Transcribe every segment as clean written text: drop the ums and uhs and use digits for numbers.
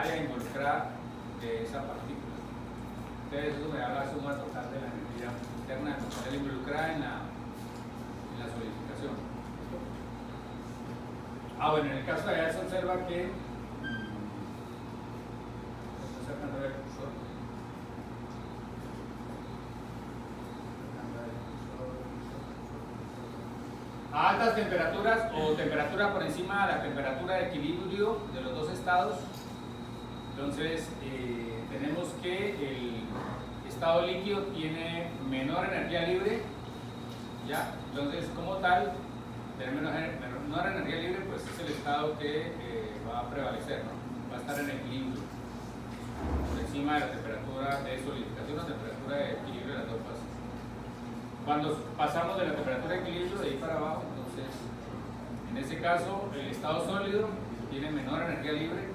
área involucrada de esa partícula. Entonces eso me da la suma total de la energía interna involucrada en la solidificación. Bueno, en el caso de allá se observa que a altas temperaturas o temperatura por encima de la temperatura de equilibrio de los dos estados, entonces tenemos que el estado líquido tiene menor energía libre, ¿ya? Entonces como tal, tener menor energía libre, pues es el estado que va a prevalecer, ¿no? Va a estar en equilibrio por encima de la temperatura de solidificación o temperatura de equilibrio de las dos fases. Cuando pasamos de la temperatura de equilibrio de ahí para abajo, entonces en ese caso el estado sólido tiene menor energía libre,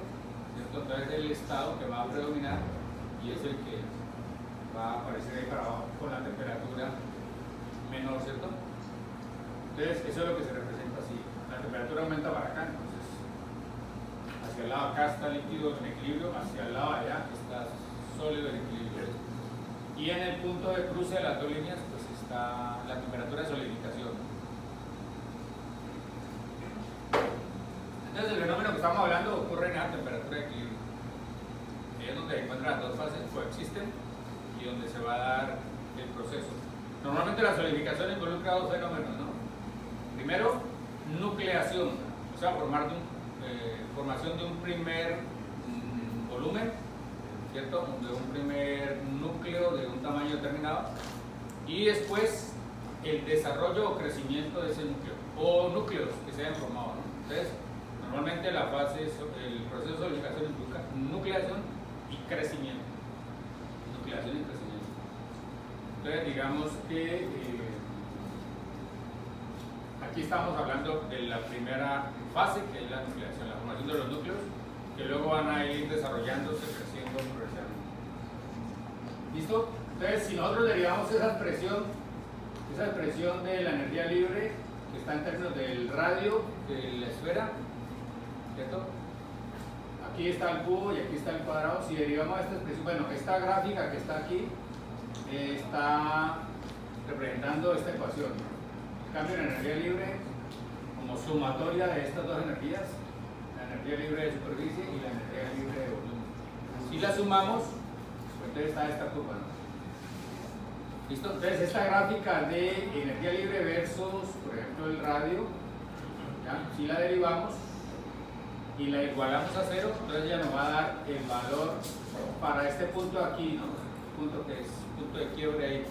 ¿cierto? Entonces es el estado que va a predominar y es el que va a aparecer ahí para abajo con la temperatura menor, ¿cierto? Entonces eso es lo que se representa así. La temperatura aumenta para acá, entonces hacia el lado acá está líquido en equilibrio, hacia el lado allá está sólido en equilibrio. Y en el punto de cruce de las dos líneas pues está la temperatura de solidificación. Entonces el fenómeno que estamos hablando ocurre en la temperatura de equilibrio. Ahí es donde se encuentran las dos fases, coexisten y donde se va a dar el proceso. Normalmente la solidificación involucra dos fenómenos, ¿no? Primero, nucleación, o sea, formación de un primer volumen, ¿cierto? De un primer núcleo de un tamaño determinado, y después el desarrollo o crecimiento de ese núcleo, o núcleos que se hayan formado, ¿no? Entonces, normalmente la fase, el proceso de solidificación implica nucleación y crecimiento. Nucleación y crecimiento. Entonces, digamos que aquí estamos hablando de la primera fase, que es la nucleación, la formación de los núcleos, que luego van a ir desarrollándose, creciendo, progresando. ¿Listo? Entonces, si nosotros derivamos esa expresión de la energía libre, que está en términos del radio de la esfera, ¿cierto? Aquí está el cubo y aquí está el cuadrado. Si derivamos esta expresión, bueno, esta gráfica que está aquí está representando esta ecuación, ¿no? El cambio en energía libre como sumatoria de estas dos energías, la energía libre de superficie y la energía libre de volumen. Si la sumamos, pues entonces está esta curva, ¿no? ¿Listo? Entonces esta gráfica de energía libre versus, por ejemplo, el radio, ¿ya? Si la derivamos y la igualamos a cero, entonces ya nos va a dar el valor para este punto aquí, ¿no? Punto que es punto de quiebre ahí.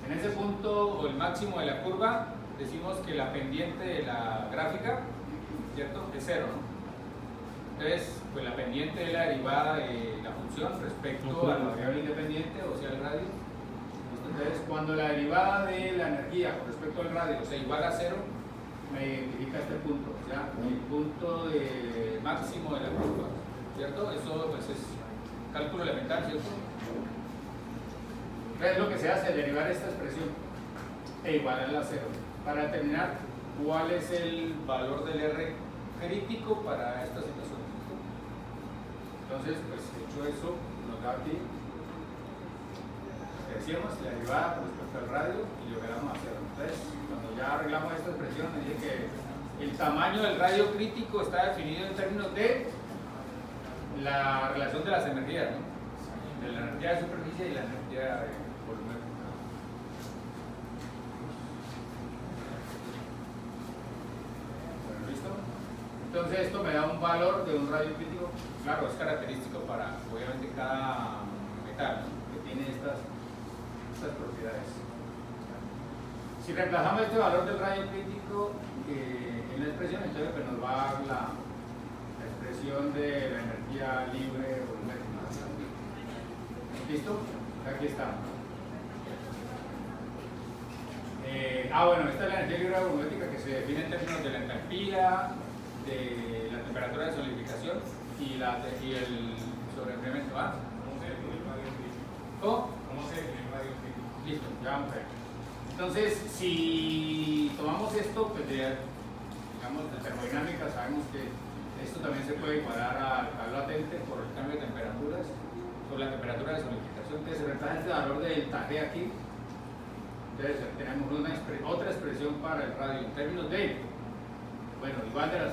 En ese punto, o el máximo de la curva, decimos que la pendiente de la gráfica, ¿cierto? Es cero, ¿no? Entonces, pues la pendiente es la derivada de la función respecto a la variable independiente, o sea, el radio. Entonces, cuando la derivada de la energía con respecto al radio se iguala a cero, me identifica este punto, ¿ya? El punto de máximo de la curva, ¿cierto? Eso pues es cálculo elemental, ¿cierto? Entonces lo que se hace es derivar esta expresión e igualarla a cero para determinar cuál es el valor del R crítico para esta situación. Entonces, pues hecho eso, nos da aquí, decíamos, la derivada con respecto al radio y lo quedamos a cero. Entonces, cuando ya arreglamos esta expresión, me dice que el tamaño del radio crítico está definido en términos de la relación de las energías, ¿no? De la energía de superficie y la energía de volumen. Bueno, ¿listo? Entonces esto me da un valor de un radio crítico. Claro, es característico para, obviamente, cada metal, ¿no? Que tiene estas propiedades. Si reemplazamos este valor del radio crítico en la expresión, entonces pues nos va a dar la expresión de la energía libre volumétrica. ¿Listo? Aquí está. Bueno, esta es la energía libre volumétrica que se define en términos de la entalpía, de la temperatura de solidificación y el sobreenfriamiento. ¿Cómo? ¿Cómo se define el radio crítico? Listo, ya vamos a ver. Entonces, si tomamos esto, pues digamos, de termodinámica sabemos que Esto también se puede igualar al calor latente por el cambio de temperaturas, por la temperatura de solidificación. Entonces se reemplaza este valor de delta G aquí. Entonces tenemos otra expresión para el radio en términos de, bueno, igual de la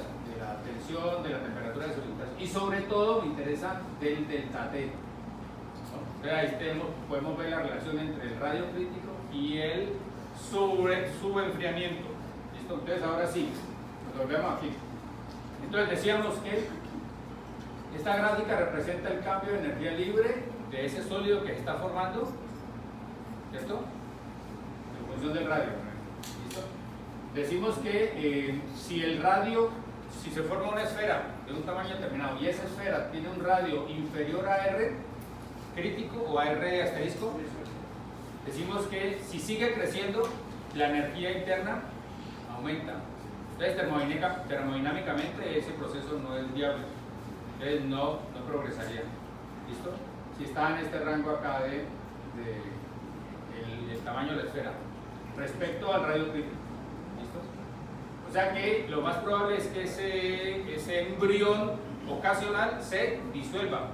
tensión, de la temperatura de solidificación y sobre todo me interesa del delta T. Entonces ahí podemos ver la relación entre el radio crítico y el subenfriamiento. ¿Listo? Entonces ahora sí, nos volvemos aquí. Entonces decíamos que esta gráfica representa el cambio de energía libre de ese sólido que se está formando, ¿cierto? En función del radio. ¿Listo? Decimos que si se forma una esfera de un tamaño determinado y esa esfera tiene un radio inferior a R crítico o a R asterisco, decimos que si sigue creciendo, la energía interna aumenta. Entonces, termodinámicamente ese proceso no es viable. Entonces, no progresaría. ¿Listo? Si está en este rango acá de el tamaño de la esfera. Respecto al radio crítico. ¿Listo? O sea que lo más probable es que ese embrión ocasional se disuelva.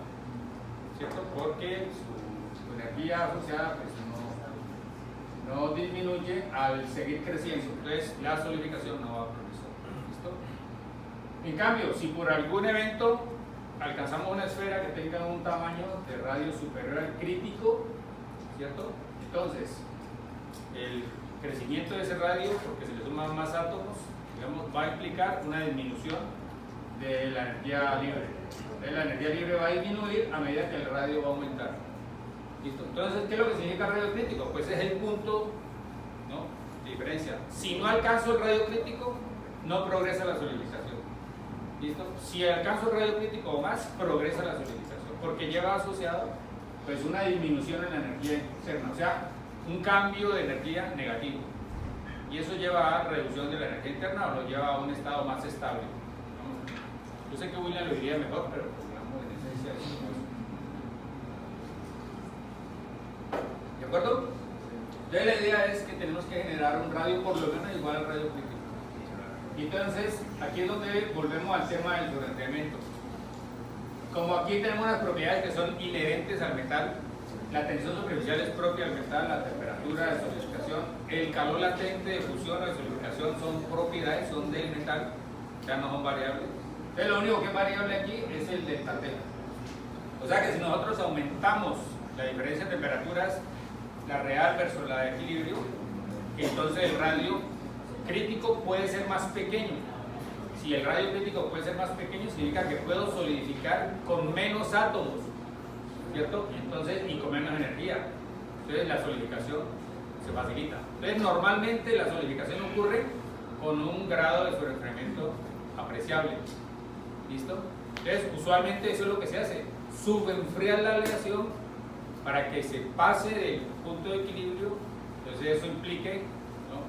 ¿Cierto? Porque su energía asociada pues, no disminuye al seguir creciendo. Entonces, la solidificación no va a progresar. ¿Listo? En cambio, si por algún evento alcanzamos una esfera que tenga un tamaño de radio superior al crítico, ¿cierto? Entonces, el crecimiento de ese radio, porque se le suman más átomos, digamos, va a implicar una disminución de la energía libre. Entonces, la energía libre va a disminuir a medida que el radio va a aumentar. ¿Listo? Entonces, ¿qué es lo que significa radio crítico? Pues es el punto, ¿no?, de diferencia. Si no alcanzo el radio crítico, no progresa la solidificación. ¿Listo? Si alcanzo el radio crítico o más, progresa la solidificación, porque lleva asociado pues, una disminución en la energía externa, o sea, un cambio de energía negativo. Y eso lleva a reducción de la energía interna o lo lleva a un estado más estable. ¿No? Yo sé que William lo diría mejor, pero digamos en esencia es eso. ¿De acuerdo? Entonces la idea es que tenemos que generar un radio por lo menos igual al radio crítico. Entonces, aquí es donde volvemos al tema del sobreenfriamiento. Como aquí tenemos unas propiedades que son inherentes al metal, la tensión superficial es propia del metal, la temperatura de solidificación, el calor latente de fusión o de solidificación son propiedades, son del metal, ya no son variables. Entonces, lo único que es variable aquí es el delta T. O sea que si nosotros aumentamos la diferencia de temperaturas, la real versus la de equilibrio, entonces el radio crítico puede ser más pequeño. Si el radio crítico puede ser más pequeño, significa que puedo solidificar con menos átomos, ¿cierto? Entonces, y con menos energía. Entonces la solidificación se facilita. Entonces, normalmente la solidificación ocurre con un grado de sobreenfriamiento apreciable. ¿Listo? Entonces, usualmente eso es lo que se hace. Subenfriar la aleación para que se pase del punto de equilibrio. Entonces, eso implique, ¿no?,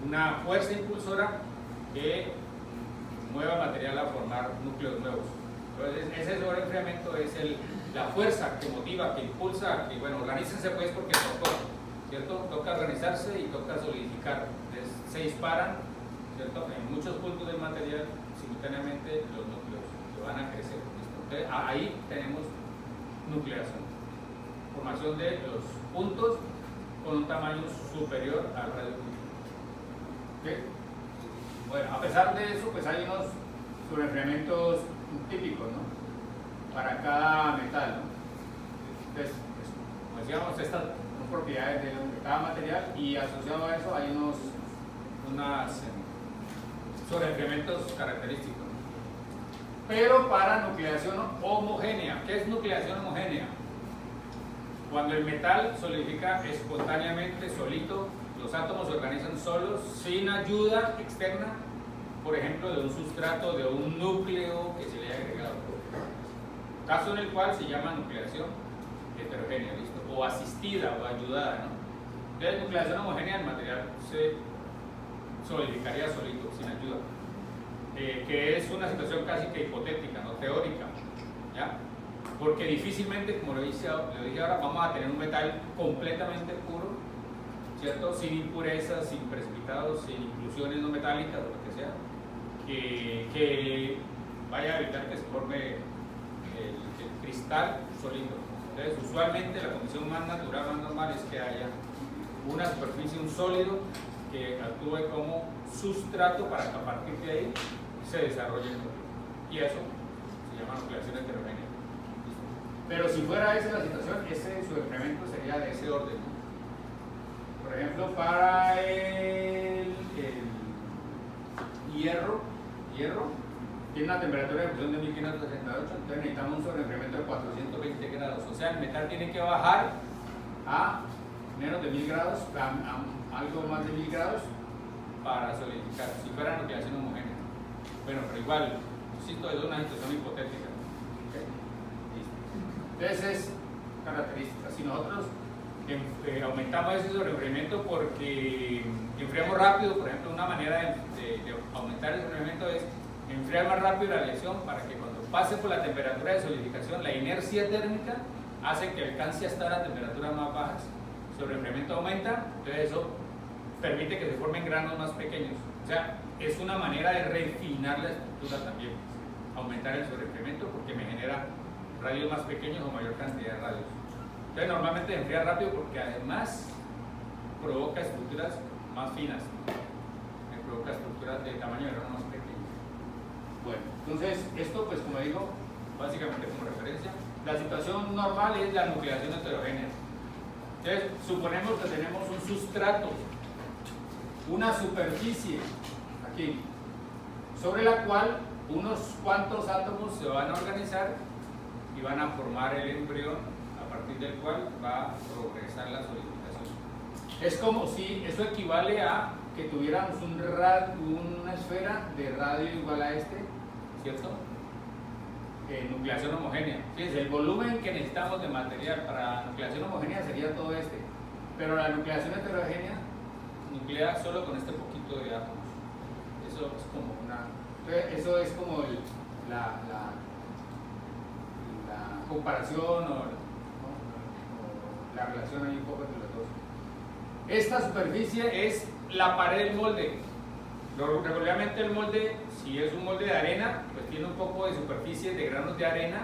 una fuerza impulsora que mueva material a formar núcleos nuevos. Entonces, ese sobreenfriamiento es la fuerza que motiva, que impulsa, que, bueno, organícense pues porque tocó, ¿cierto? Toca organizarse y toca solidificar. Entonces, se disparan, ¿cierto?, en muchos puntos del material simultáneamente los núcleos que van a crecer. ¿Listo? Entonces, ahí tenemos nucleación, formación de los puntos con un tamaño superior al radio crítico. ¿Okay? Bueno, a pesar de eso, pues hay unos sobreenfriamientos típicos, ¿no?, para cada metal, ¿no? Entonces, pues, como decíamos, estas son propiedades de cada material y asociado a eso hay unos sobreenfriamientos característicos. Pero para nucleación homogénea. ¿Qué es nucleación homogénea? Cuando el metal solidifica espontáneamente, solito, los átomos se organizan solos, sin ayuda externa, por ejemplo, de un sustrato, de un núcleo que se le haya agregado. Caso en el cual se llama nucleación heterogénea, ¿listo? O asistida o ayudada, ¿no? Entonces, nucleación homogénea, el material se solidificaría solito, sin ayuda. Que es una situación casi que hipotética, no teórica, ¿ya? Porque difícilmente, como lo dije ahora, vamos a tener un metal completamente puro, ¿cierto? Sin impurezas, sin precipitados, sin inclusiones no metálicas o lo que sea, que vaya a evitar que se forme el cristal sólido. Entonces, usualmente la condición más natural, más normal es que haya una superficie, un sólido que actúe como sustrato para que a partir de ahí se desarrolle el núcleo. Y eso se llama nucleación heterogénea. Pero si fuera esa la situación, su incremento sería de ese orden, ¿no? Por ejemplo, para el hierro tiene una temperatura de fusión de 1568, entonces necesitamos un sobreincremento de 420 grados. O sea, el metal tiene que bajar a menos de 1000 grados, a algo más de 1000 grados para solidificar, si fuera nucleación homogénea. Bueno, pero igual, insisto, es una situación hipotética. ¿Okay? Entonces es característica. Si nosotros aumentamos ese sobreenfriamiento porque enfriamos rápido, por ejemplo, una manera de aumentar el sobreenfriamiento es enfriar más rápido la aleación para que cuando pase por la temperatura de solidificación, la inercia térmica hace que alcance hasta las temperaturas más bajas. El sobreenfriamiento aumenta, entonces eso permite que se formen granos más pequeños. O sea, es una manera de refinar la estructura también, aumentar el sobreenfriamiento porque me genera radios más pequeños o mayor cantidad de radios. Entonces normalmente enfría rápido porque además provoca estructuras más finas, provoca estructuras de tamaño de grano más pequeño. Bueno, entonces esto pues como digo, básicamente como referencia, la situación normal es la nucleación heterogénea. Entonces suponemos que tenemos un sustrato, una superficie aquí, sobre la cual unos cuantos átomos se van a organizar y van a formar el embrión a partir del cual va a progresar la solidificación. Es como si eso equivale a que tuviéramos una esfera de radio igual a ¿cierto? Nucleación homogénea. Fíjense, el volumen que necesitamos de material para nucleación homogénea sería todo pero la nucleación heterogénea nuclea solo con este poquito de átomos. Eso es como eso es como la comparación o la relación ahí un poco entre los dos. Esta superficie es la pared del molde. Regularmente el molde, si es un molde de arena, pues tiene un poco de superficie de granos de arena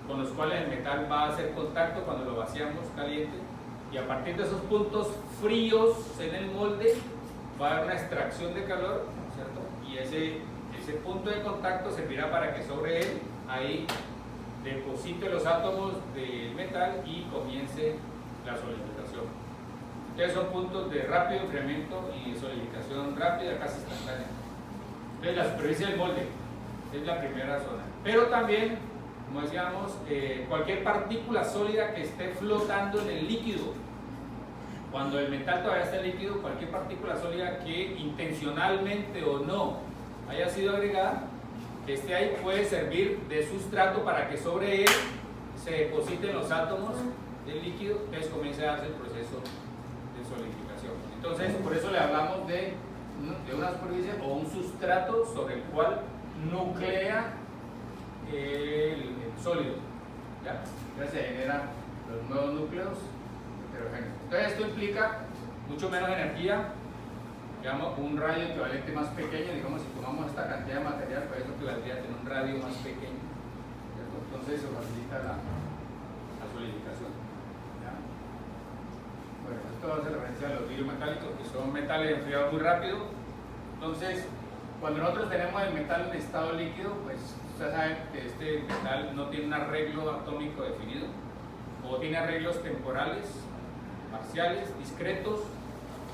con los cuales el metal va a hacer contacto cuando lo vaciamos caliente, y a partir de esos puntos fríos en el molde va a haber una extracción de calor, ¿cierto? Y ese punto de contacto servirá para que sobre él ahí deposite los átomos del metal y comience la solidificación. Entonces son puntos de rápido enfriamiento y solidificación rápida, casi instantánea. Entonces la superficie del molde es la primera zona. Pero también, como decíamos, cualquier partícula sólida que esté flotando en el líquido, cuando el metal todavía está líquido, cualquier partícula sólida que intencionalmente o no haya sido agregada, que esté ahí, puede servir de sustrato para que sobre él se depositen los átomos del líquido, entonces comienza a darse el proceso de solidificación. Entonces, por eso le hablamos de una superficie o un sustrato sobre el cual nuclea el sólido. ¿Ya? Entonces se generan los nuevos núcleos heterogéneos. Entonces esto implica mucho menos energía, digamos, un radio equivalente más pequeño. Digamos, si tomamos esta cantidad de material, pues eso equivaldría a tener un radio más pequeño, ¿cierto? Entonces eso facilita la solidificación. ¿Ya? Bueno, esto hace referencia a los vidrios metálicos, que son metales enfriados muy rápido. Entonces, cuando nosotros tenemos el metal en estado líquido, pues ustedes saben que este metal no tiene un arreglo atómico definido, o tiene arreglos temporales, parciales, discretos,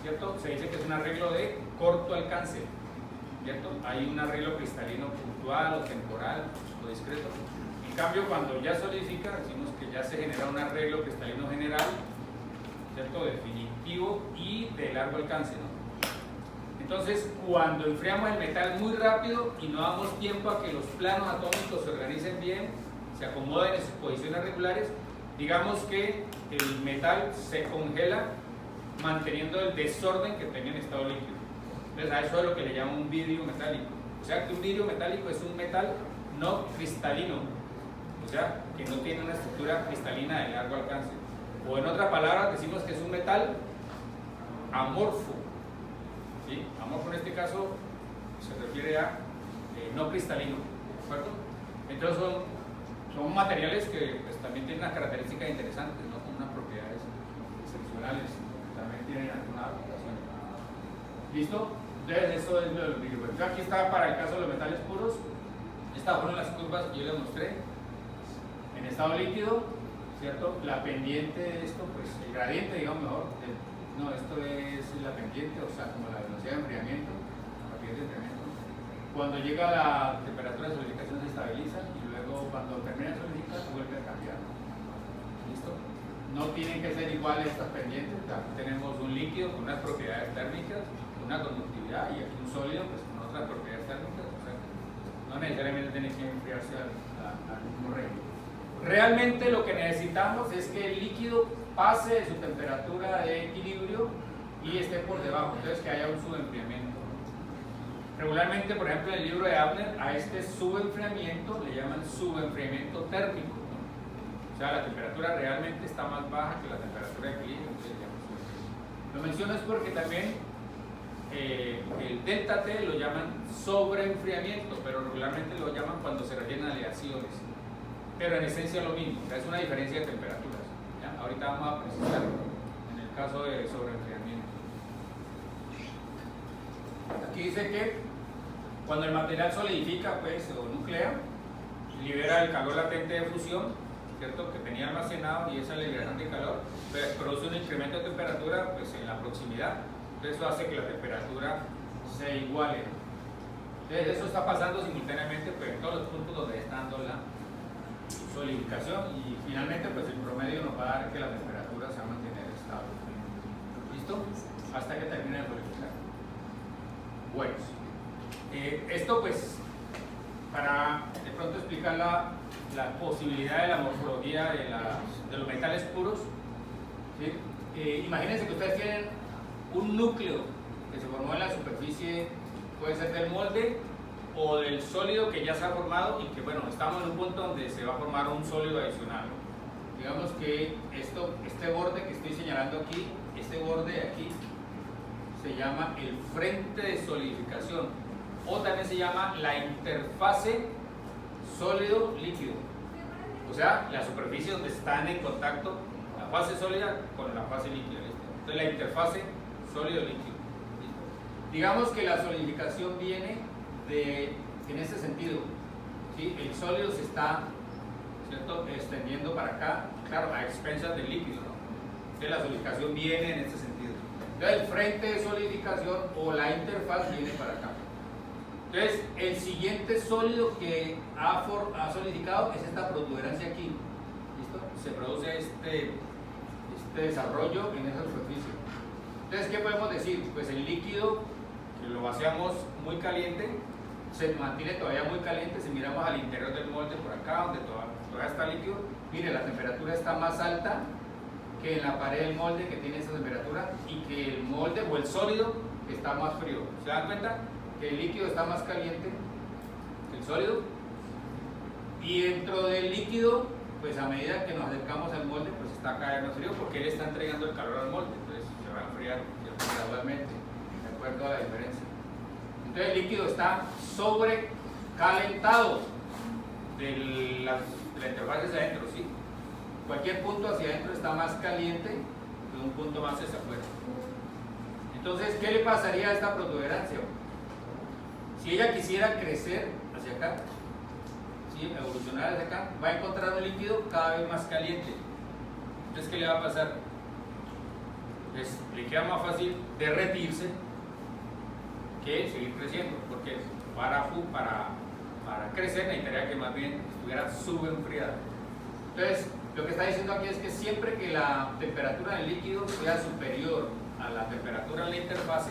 ¿cierto? Se dice que es un arreglo de corto alcance, ¿cierto? Hay un arreglo cristalino puntual o temporal o discreto. En cambio, cuando ya solidifica, decimos que ya se genera un arreglo cristalino general, ¿cierto? Definitivo y de largo alcance, ¿no? Entonces, cuando enfriamos el metal muy rápido y no damos tiempo a que los planos atómicos se organicen bien, se acomoden en sus posiciones regulares, digamos que el metal se congela manteniendo el desorden que tenía en estado líquido. Entonces, a eso es lo que le llaman un vidrio metálico. O sea, que un vidrio metálico es un metal no cristalino, o sea, que no tiene una estructura cristalina de largo alcance. O en otras palabras, decimos que es un metal amorfo. ¿Sí? Amorfo en este caso se refiere a no cristalino, ¿de acuerdo? Entonces son materiales que pues, también tienen unas características interesantes, ¿no? Con unas propiedades excepcionales, también tienen alguna aplicación. ¿Listo? Entonces eso es lo del vidrio. Entonces aquí está para el caso de los metales puros. Estas fueron las curvas que yo les mostré. En estado líquido, ¿cierto? La pendiente de esto, pues el gradiente, digamos mejor, no, esto es la pendiente, o sea, como la velocidad de enfriamiento, la pendiente de enfriamiento. Cuando llega la temperatura de solidificación se estabiliza y luego cuando termina de solidificar vuelve a cambiar. ¿Listo? No tienen que ser iguales estas pendientes. Aquí tenemos un líquido con unas propiedades térmicas, una conductividad, y aquí un sólido pues, con otras propiedades térmicas. O sea, no necesariamente tiene que enfriarse al mismo régimen. Realmente lo que necesitamos es que el líquido pase de su temperatura de equilibrio y esté por debajo, entonces que haya un subenfriamiento. Regularmente, por ejemplo, en el libro de Abner, a este subenfriamiento le llaman subenfriamiento térmico. O sea, la temperatura realmente está más baja que la temperatura de equilibrio. Lo menciono es porque también el delta T lo llaman sobreenfriamiento, pero regularmente lo llaman cuando se refieren a aleaciones. Pero en esencia es lo mismo, o sea, es una diferencia de temperaturas. ¿Ya? Ahorita vamos a precisar en el caso de sobreenfriamiento. Aquí dice que cuando el material solidifica pues, o nuclea, libera el calor latente de fusión, ¿cierto? Que tenía almacenado, y esa liberación de calor pues, produce un incremento de temperatura pues, en la proximidad. Entonces eso hace que la temperatura se iguale. Entonces eso está pasando simultáneamente pues, en todos los puntos donde está dando la solidificación, y finalmente pues el promedio nos va a dar que la temperatura se va a mantener estable. ¿Listo? Hasta que termine de solidificar. Bueno, esto pues para de pronto explicar la posibilidad de la morfología de los metales puros, ¿sí? Imagínense que ustedes tienen un núcleo que se formó en la superficie, puede ser del molde o del sólido que ya se ha formado, y que bueno, estamos en un punto donde se va a formar un sólido adicional. Digamos que este borde que estoy señalando aquí, este borde de aquí, se llama el frente de solidificación, o también se llama la interfase sólido-líquido. O sea, la superficie donde están en contacto la fase sólida con la fase líquida. Entonces la interfase sólido-líquido. Digamos que la solidificación viene en este sentido, ¿sí? El sólido se está, ¿cierto?, extendiendo para acá, claro, a expensas del líquido, ¿no? Entonces la solidificación viene en este sentido. Entonces el frente de solidificación o la interfaz viene para acá. Entonces el siguiente sólido que ha solidificado es esta protuberancia aquí. ¿Listo? Se produce este desarrollo en esa superficie. Entonces, ¿qué podemos decir? Pues el líquido, que lo vaciamos muy caliente, se mantiene todavía muy caliente. Si miramos al interior del molde por acá, donde todavía está líquido, mire, la temperatura está más alta que en la pared del molde, que tiene esa temperatura, y que el molde o el sólido que está más frío. ¿Se dan cuenta? Que el líquido está más caliente que el sólido, y dentro del líquido, pues a medida que nos acercamos al molde, pues está cada vez más frío, porque él está entregando el calor al molde, entonces se va a enfriar gradualmente, de acuerdo a la diferencia. Entonces el líquido está sobrecalentado de la interfaz hacia adentro, ¿sí? Cualquier punto hacia adentro está más caliente que un punto más hacia afuera. Entonces, ¿qué le pasaría a esta protuberancia? Si ella quisiera crecer hacia acá, ¿sí?, evolucionar hacia acá, va a encontrar un líquido cada vez más caliente. Entonces, ¿qué le va a pasar? Pues le queda más fácil derretirse que seguir creciendo, porque para crecer necesitaría que más bien estuviera subenfriada. Entonces, lo que está diciendo aquí es que siempre que la temperatura del líquido sea superior a la temperatura en la interfase,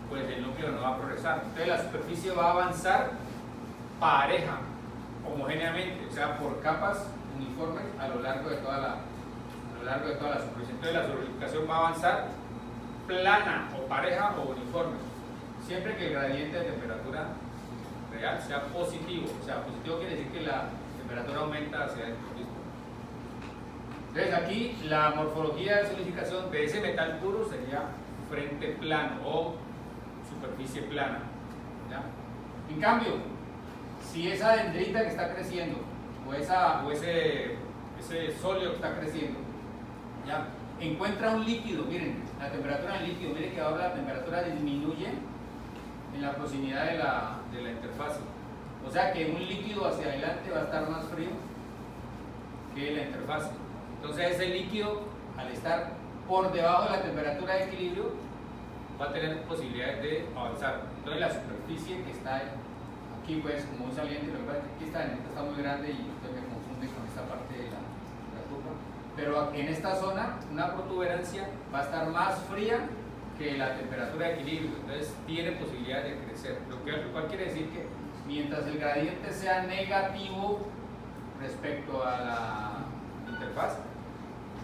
pues el núcleo no va a progresar. Entonces la superficie va a avanzar pareja, homogéneamente, o sea, por capas uniformes a lo largo de toda la superficie. Entonces la solidificación va a avanzar plana o pareja o uniforme, siempre que el gradiente de temperatura real sea positivo. O sea, positivo quiere decir que la temperatura aumenta hacia adentro. Entonces aquí la morfología de solidificación de ese metal puro sería frente plano o superficie plana, ¿ya? En cambio, si esa dendrita que está creciendo o ese sólido que está creciendo ya encuentra un líquido, miren, la temperatura del líquido, miren que ahora la temperatura disminuye en la proximidad de la interfase. O sea que un líquido hacia adelante va a estar más frío que la interfase. Entonces ese líquido, al estar por debajo de la temperatura de equilibrio, va a tener posibilidades de avanzar. Entonces la superficie que está aquí, pues como un saliente, lo que pasa es que aquí está muy grande y usted me confunde con esta parte de la copa. Pero en esta zona, una protuberancia va a estar más fría que la temperatura de equilibrio, entonces tiene posibilidad de crecer, lo cual quiere decir que mientras el gradiente sea negativo respecto a la interfaz,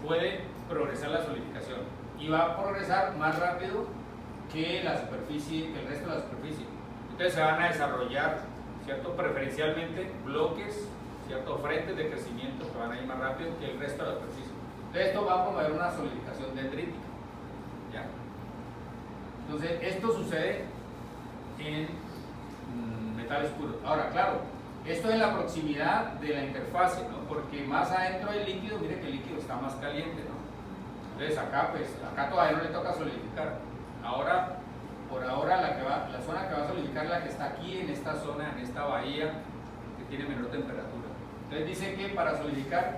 puede progresar la solidificación y va a progresar más rápido que la superficie, que el resto de la superficie. Entonces se van a desarrollar, ¿cierto?, preferencialmente bloques, ¿cierto?, frentes de crecimiento que van a ir más rápido que el resto de la superficie. Entonces esto va a promover una solidificación dendrítica, ¿ya? Entonces, esto sucede en metales puros. Ahora, claro, esto es en la proximidad de la interfase, ¿no? Porque más adentro del líquido, mire que el líquido está más caliente, ¿no? Entonces, acá, pues, acá todavía no le toca solidificar. Ahora, por ahora, la zona que va a solidificar es la que está aquí, en esta zona, en esta bahía, que tiene menor temperatura. Entonces, dice que para solidificar,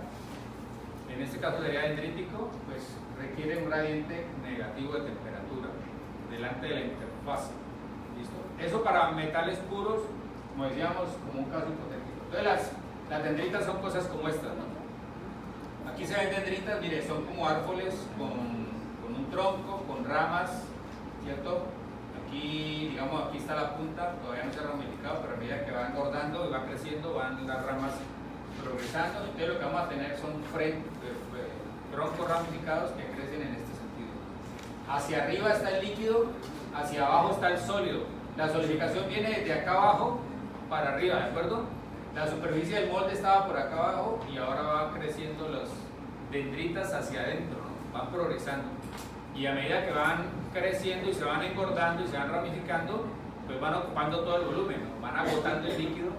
en este caso sería dendrítico, pues requiere un gradiente negativo de temperatura delante de la interfase. ¿Listo? Eso para metales puros, como decíamos, como un caso hipotético. Entonces las dendritas son cosas como estas, ¿no? Aquí se ven dendritas, mire, son como árboles con un tronco, con ramas, ¿cierto? Aquí, digamos, aquí está la punta, todavía no se ha ramificado, pero a medida que va engordando y va creciendo, van las ramas progresando. Entonces lo que vamos a tener son troncos ramificados que crecen en este sentido. Hacia arriba está el líquido, hacia abajo está el sólido. La solidificación viene desde acá abajo para arriba, ¿de acuerdo? La superficie del molde estaba por acá abajo y ahora van creciendo las dendritas hacia adentro, ¿no? Van progresando. Y a medida que van creciendo y se van engordando y se van ramificando, pues van ocupando todo el volumen, ¿no? Van agotando el líquido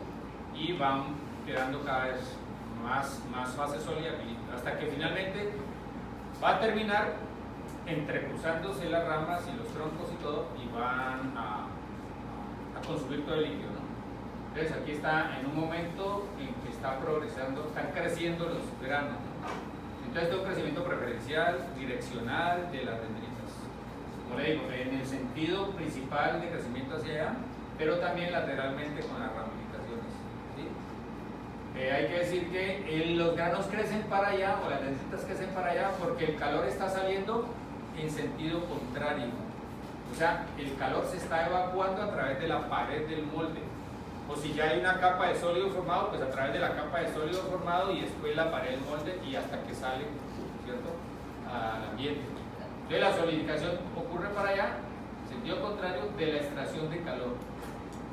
y van quedando cada vez más fase sólida, hasta que finalmente va a terminar entrecruzándose las ramas y los troncos y todo, y van a consumir todo el líquido, ¿no? Entonces aquí está en un momento en que está progresando, están creciendo los granos, ¿no? Entonces todo un crecimiento preferencial, direccional de las dendritas, como le digo, en el sentido principal de crecimiento hacia allá, pero también lateralmente con las ramificaciones, ¿sí? Hay que decir que los granos crecen para allá, o las dendritas crecen para allá, porque el calor está saliendo en sentido contrario. O sea, el calor se está evacuando a través de la pared del molde. O si ya hay una capa de sólido formado, pues a través de la capa de sólido formado y después la pared del molde y hasta que sale, ¿cierto?, al ambiente. Entonces la solidificación ocurre para allá, en sentido contrario de la extracción de calor.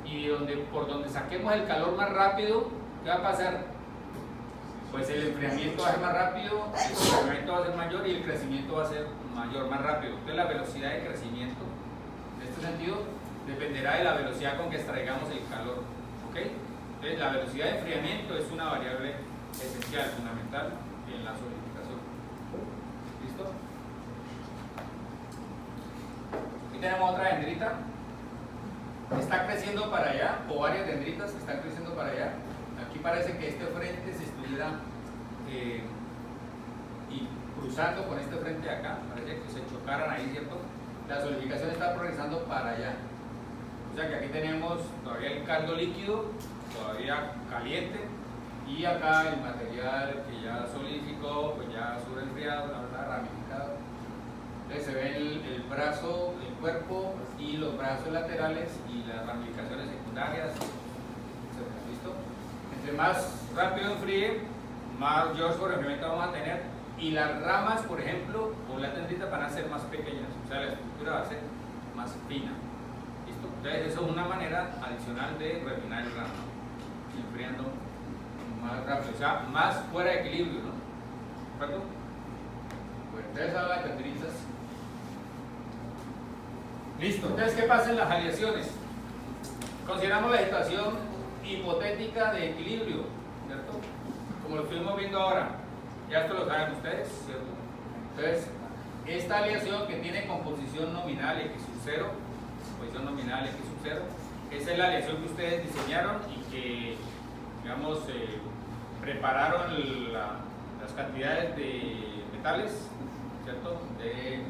Y por donde saquemos el calor más rápido, ¿qué va a pasar? Pues el enfriamiento va a ser más rápido, el enfriamiento va a ser mayor y el crecimiento va a ser mayor, más rápido. Entonces la velocidad de crecimiento, en este sentido, dependerá de la velocidad con que extraigamos el calor. ¿Ok? Entonces la velocidad de enfriamiento es una variable esencial, fundamental en la solidificación. ¿Listo? Aquí tenemos otra dendrita. Está creciendo para allá, o varias dendritas están creciendo para allá. Aquí parece que este frente se estuviera y cruzando con este frente de acá, parece que se chocaran ahí, ¿cierto? La solidificación está progresando para allá. O sea que aquí tenemos todavía el caldo líquido, todavía caliente, y acá el material que ya solidificó, pues ya enfriado, la verdad, ramificado. Entonces se ve el brazo, el cuerpo y los brazos laterales y las ramificaciones secundarias, etc. ¿Listo? Entre más rápido enfríe, mayor sobreenfriamiento vamos a tener, y las ramas, por ejemplo, o las dendritas van a ser más pequeñas, o sea, la estructura va a ser más fina. ¿Listo? Entonces eso es una manera adicional de refinar el grano, enfriando más rápido, o sea, más fuera de equilibrio, ¿no? ¿De acuerdo? Bueno, entonces ahora las dendritas. Listo, entonces ¿qué pasa en las aleaciones? Consideramos vegetación hipotética de equilibrio, ¿cierto? Como lo estuvimos viendo ahora, ya esto lo saben ustedes, ¿cierto? Entonces, esta aleación que tiene composición nominal X sub 0, composición nominal X sub 0, esa es la aleación que ustedes diseñaron y que, digamos, prepararon las cantidades de metales, ¿cierto? De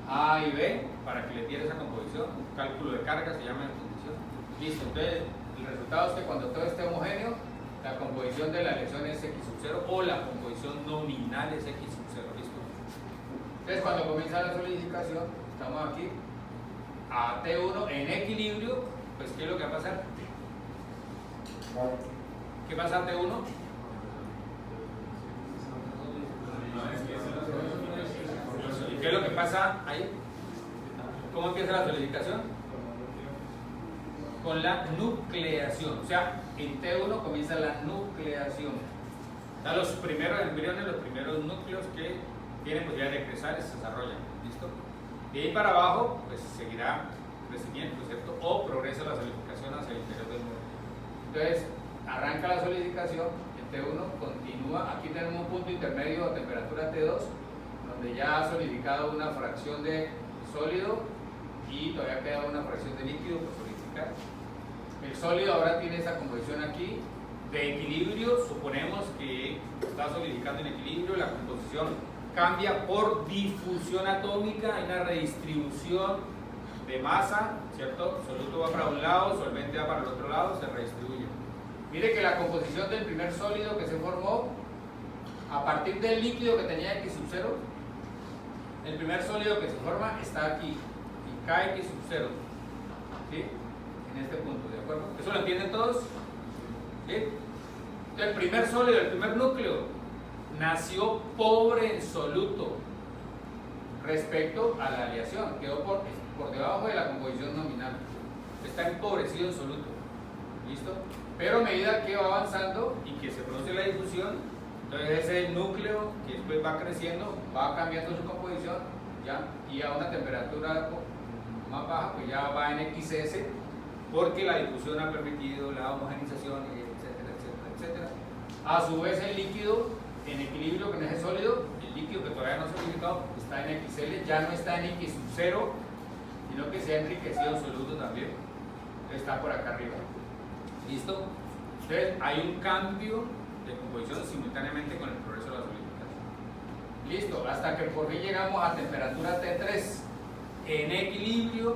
A y B para que le diera esa composición, cálculo de carga se llama en condición. Listo, entonces el resultado es que cuando todo esté homogéneo, la composición de la aleación es X sub 0 o la composición nominal es X sub 0, ¿listo? Entonces cuando comienza la solidificación, estamos aquí a T1 en equilibrio, pues ¿qué es lo que va a pasar? ¿Qué pasa a T1? ¿Y qué es lo que pasa ahí? ¿Cómo empieza la solidificación? Con la nucleación, o sea, en T1 comienza la nucleación. O sea, los primeros embriones, los primeros núcleos que tienen posibilidad de crecer se desarrollan, ¿listo? De ahí para abajo, pues seguirá crecimiento, ¿cierto? O progresa la solidificación hacia el interior del núcleo. Entonces, arranca la solidificación, en T1 continúa, aquí tenemos un punto intermedio a temperatura T2, donde ya ha solidificado una fracción de sólido y todavía queda una fracción de líquido por solidificar. El sólido ahora tiene esa composición aquí de equilibrio, suponemos que está solidificando en equilibrio, la composición cambia por difusión atómica, hay una redistribución de masa, ¿cierto? Soluto va para un lado, solvente va para el otro lado, se redistribuye. Mire que la composición del primer sólido que se formó a partir del líquido que tenía X sub 0, el primer sólido que se forma está aquí y cae X sub 0, ¿sí? En este punto, ¿de acuerdo? ¿Eso lo entienden todos? ¿Sí? Entonces, el primer sólido, el primer núcleo nació pobre en soluto respecto a la aleación, quedó por debajo de la composición nominal, está empobrecido en soluto, ¿listo? Pero a medida que va avanzando y que se produce la difusión, entonces ese núcleo que después va creciendo, va cambiando su composición, ¿ya? Y a una temperatura más baja, pues ya va en XS, porque la difusión ha permitido la homogenización, etcétera, etcétera, etcétera. A su vez el líquido en equilibrio con ese sólido, el líquido que todavía no se ha solidificado está en XL, ya no está en X sub 0, sino que se ha enriquecido en soluto también, está por acá arriba. ¿Listo? Entonces hay un cambio de composición simultáneamente con el progreso de la solidificación. Listo, hasta que por fin llegamos a temperatura T3 en equilibrio,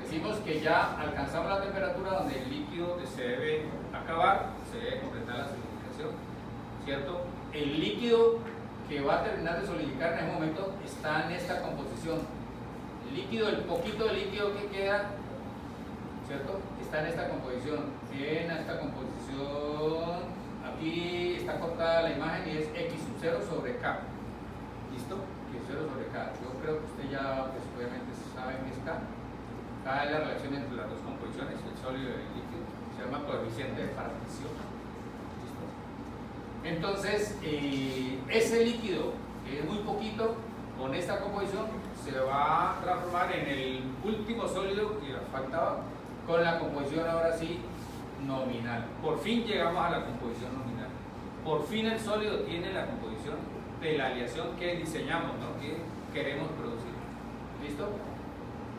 decimos que ya alcanzamos la temperatura donde el líquido se debe acabar, se debe completar la solidificación, ¿cierto? El líquido que va a terminar de solidificar en ese momento está en esta composición. El líquido, el poquito de líquido que queda, ¿cierto? Está en esta composición. En esta composición, aquí está cortada la imagen y es X sub 0 sobre K. ¿Listo? X sub 0 sobre K. Yo creo que usted ya, pues, obviamente sabe qué es K. K es la relación entre las dos composiciones, el sólido y el líquido. Se llama coeficiente de partición. ¿Listo? Entonces, ese líquido, que es muy poquito, con esta composición se va a transformar en el último sólido que nos faltaba, con la composición ahora sí nominal. Por fin llegamos a la composición nominal. Por fin el sólido tiene la composición de la aleación que diseñamos, ¿no? Que queremos producir. ¿Listo?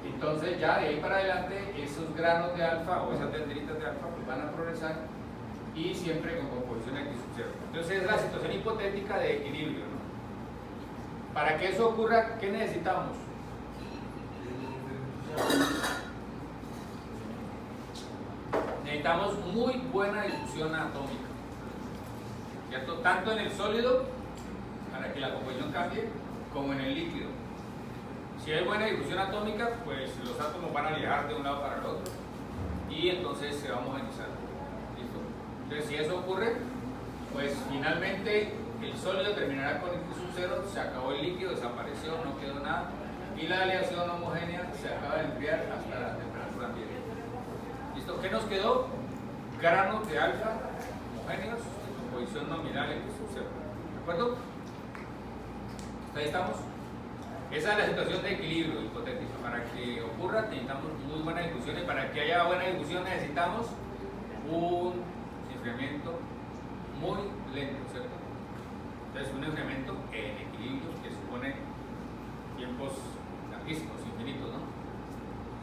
Entonces ya de ahí para adelante esos granos de alfa o esas dendritas de alfa pues van a progresar y siempre con composición X sub 0. Entonces es la situación hipotética de equilibrio, ¿no? Para que eso ocurra, ¿qué necesitamos? Necesitamos muy buena difusión atómica, ¿cierto? Tanto en el sólido, para que la composición cambie, como en el líquido. Si hay buena difusión atómica, pues los átomos van a viajar de un lado para el otro y entonces se va a homogenizar. ¿Listo? Entonces, si eso ocurre, pues finalmente el sólido terminará con X sub 0, se acabó el líquido, desapareció, no quedó nada y la aleación homogénea se acaba de enfriar hasta la temperatura ambiente. ¿Listo? ¿Qué nos quedó? Granos de alfa homogéneos de composición nominal X sub 0. ¿De acuerdo? Ahí estamos. Esa es la situación de equilibrio hipotético. Para que ocurra necesitamos muy buena difusión y para que haya buena difusión necesitamos un muy lento, ¿cierto? Entonces un incremento en equilibrio que supone tiempos larguísimos, infinitos, ¿no?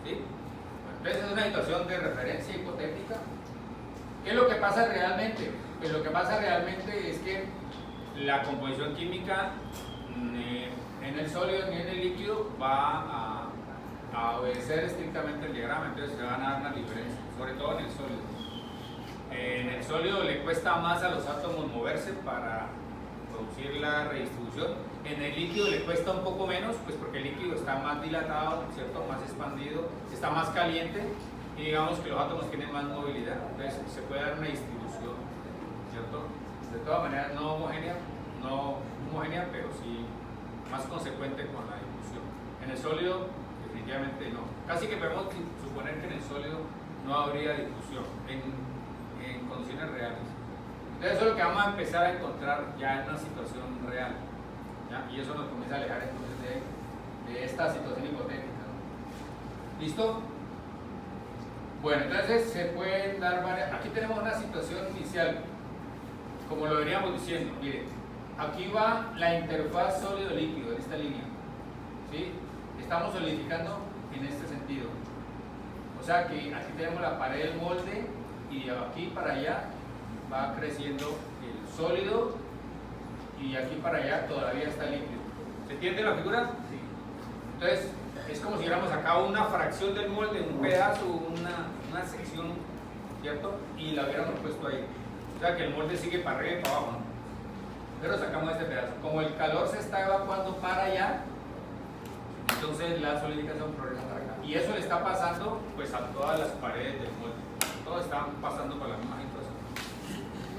¿Sí? Entonces es una situación de referencia hipotética. ¿Qué es lo que pasa realmente? Pues lo que pasa realmente es que la composición química en el sólido ni en el líquido va a obedecer estrictamente el diagrama, entonces se van a dar una diferencia, sobre todo en el sólido. En el sólido le cuesta más a los átomos moverse para producir la redistribución. En el líquido le cuesta un poco menos, pues porque el líquido está más dilatado, ¿cierto? Más expandido, está más caliente y digamos que los átomos tienen más movilidad, entonces se puede dar una distribución, ¿cierto? De todas maneras no homogénea, pero sí más consecuente con la difusión. En el sólido definitivamente no. Casi que podemos suponer que en el sólido no habría difusión en condiciones reales. Entonces eso es lo que vamos a empezar a encontrar ya en una situación real, ¿ya? Y eso nos comienza a alejar entonces de esta situación hipotética, ¿no? ¿Listo? Bueno, entonces se pueden dar varias. Aquí tenemos una situación inicial, como lo veníamos diciendo. Miren, aquí va la interfaz sólido-líquido en esta línea, ¿sí? Estamos solidificando en este sentido. O sea que aquí tenemos la pared del molde y de aquí para allá va creciendo el sólido y aquí para allá todavía está líquido. ¿Se entiende la figura? Sí. Entonces es como si hubiéramos sacado una fracción del molde, un pedazo, una sección, ¿cierto? Y la hubiéramos puesto ahí. O sea que el molde sigue para arriba y para abajo, ¿no? Pero sacamos este pedazo. Como el calor se está evacuando para allá, entonces la solidificación progresa para acá. Y eso le está pasando pues a todas las paredes del molde. Todos están pasando por la misma situación.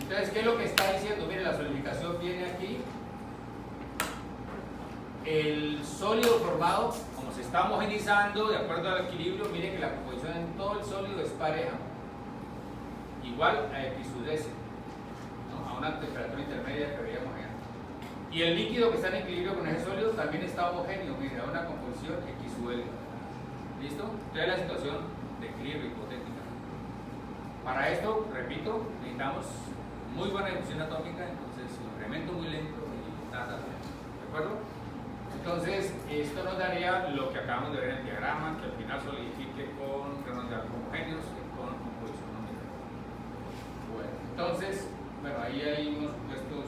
Entonces, ¿qué es lo que está diciendo? Mire, la solidificación viene aquí. El sólido formado, como se está homogenizando de acuerdo al equilibrio, mire que la composición en todo el sólido es pareja. Igual a X sub S, ¿no? A una temperatura intermedia que veíamos allá. Y el líquido que está en equilibrio con ese sólido también está homogéneo, mire, a una composición X sub L. ¿Listo? Esta es la situación de equilibrio hipotética. Para esto, repito, necesitamos muy buena difusión atómica, entonces un incremento muy lento y nada, ¿de acuerdo? Entonces, esto nos daría lo que acabamos de ver en el diagrama, que al final solidifique con granos de agua homogéneos y con composición nominal. Bueno, entonces, bueno, ahí hay unos supuestos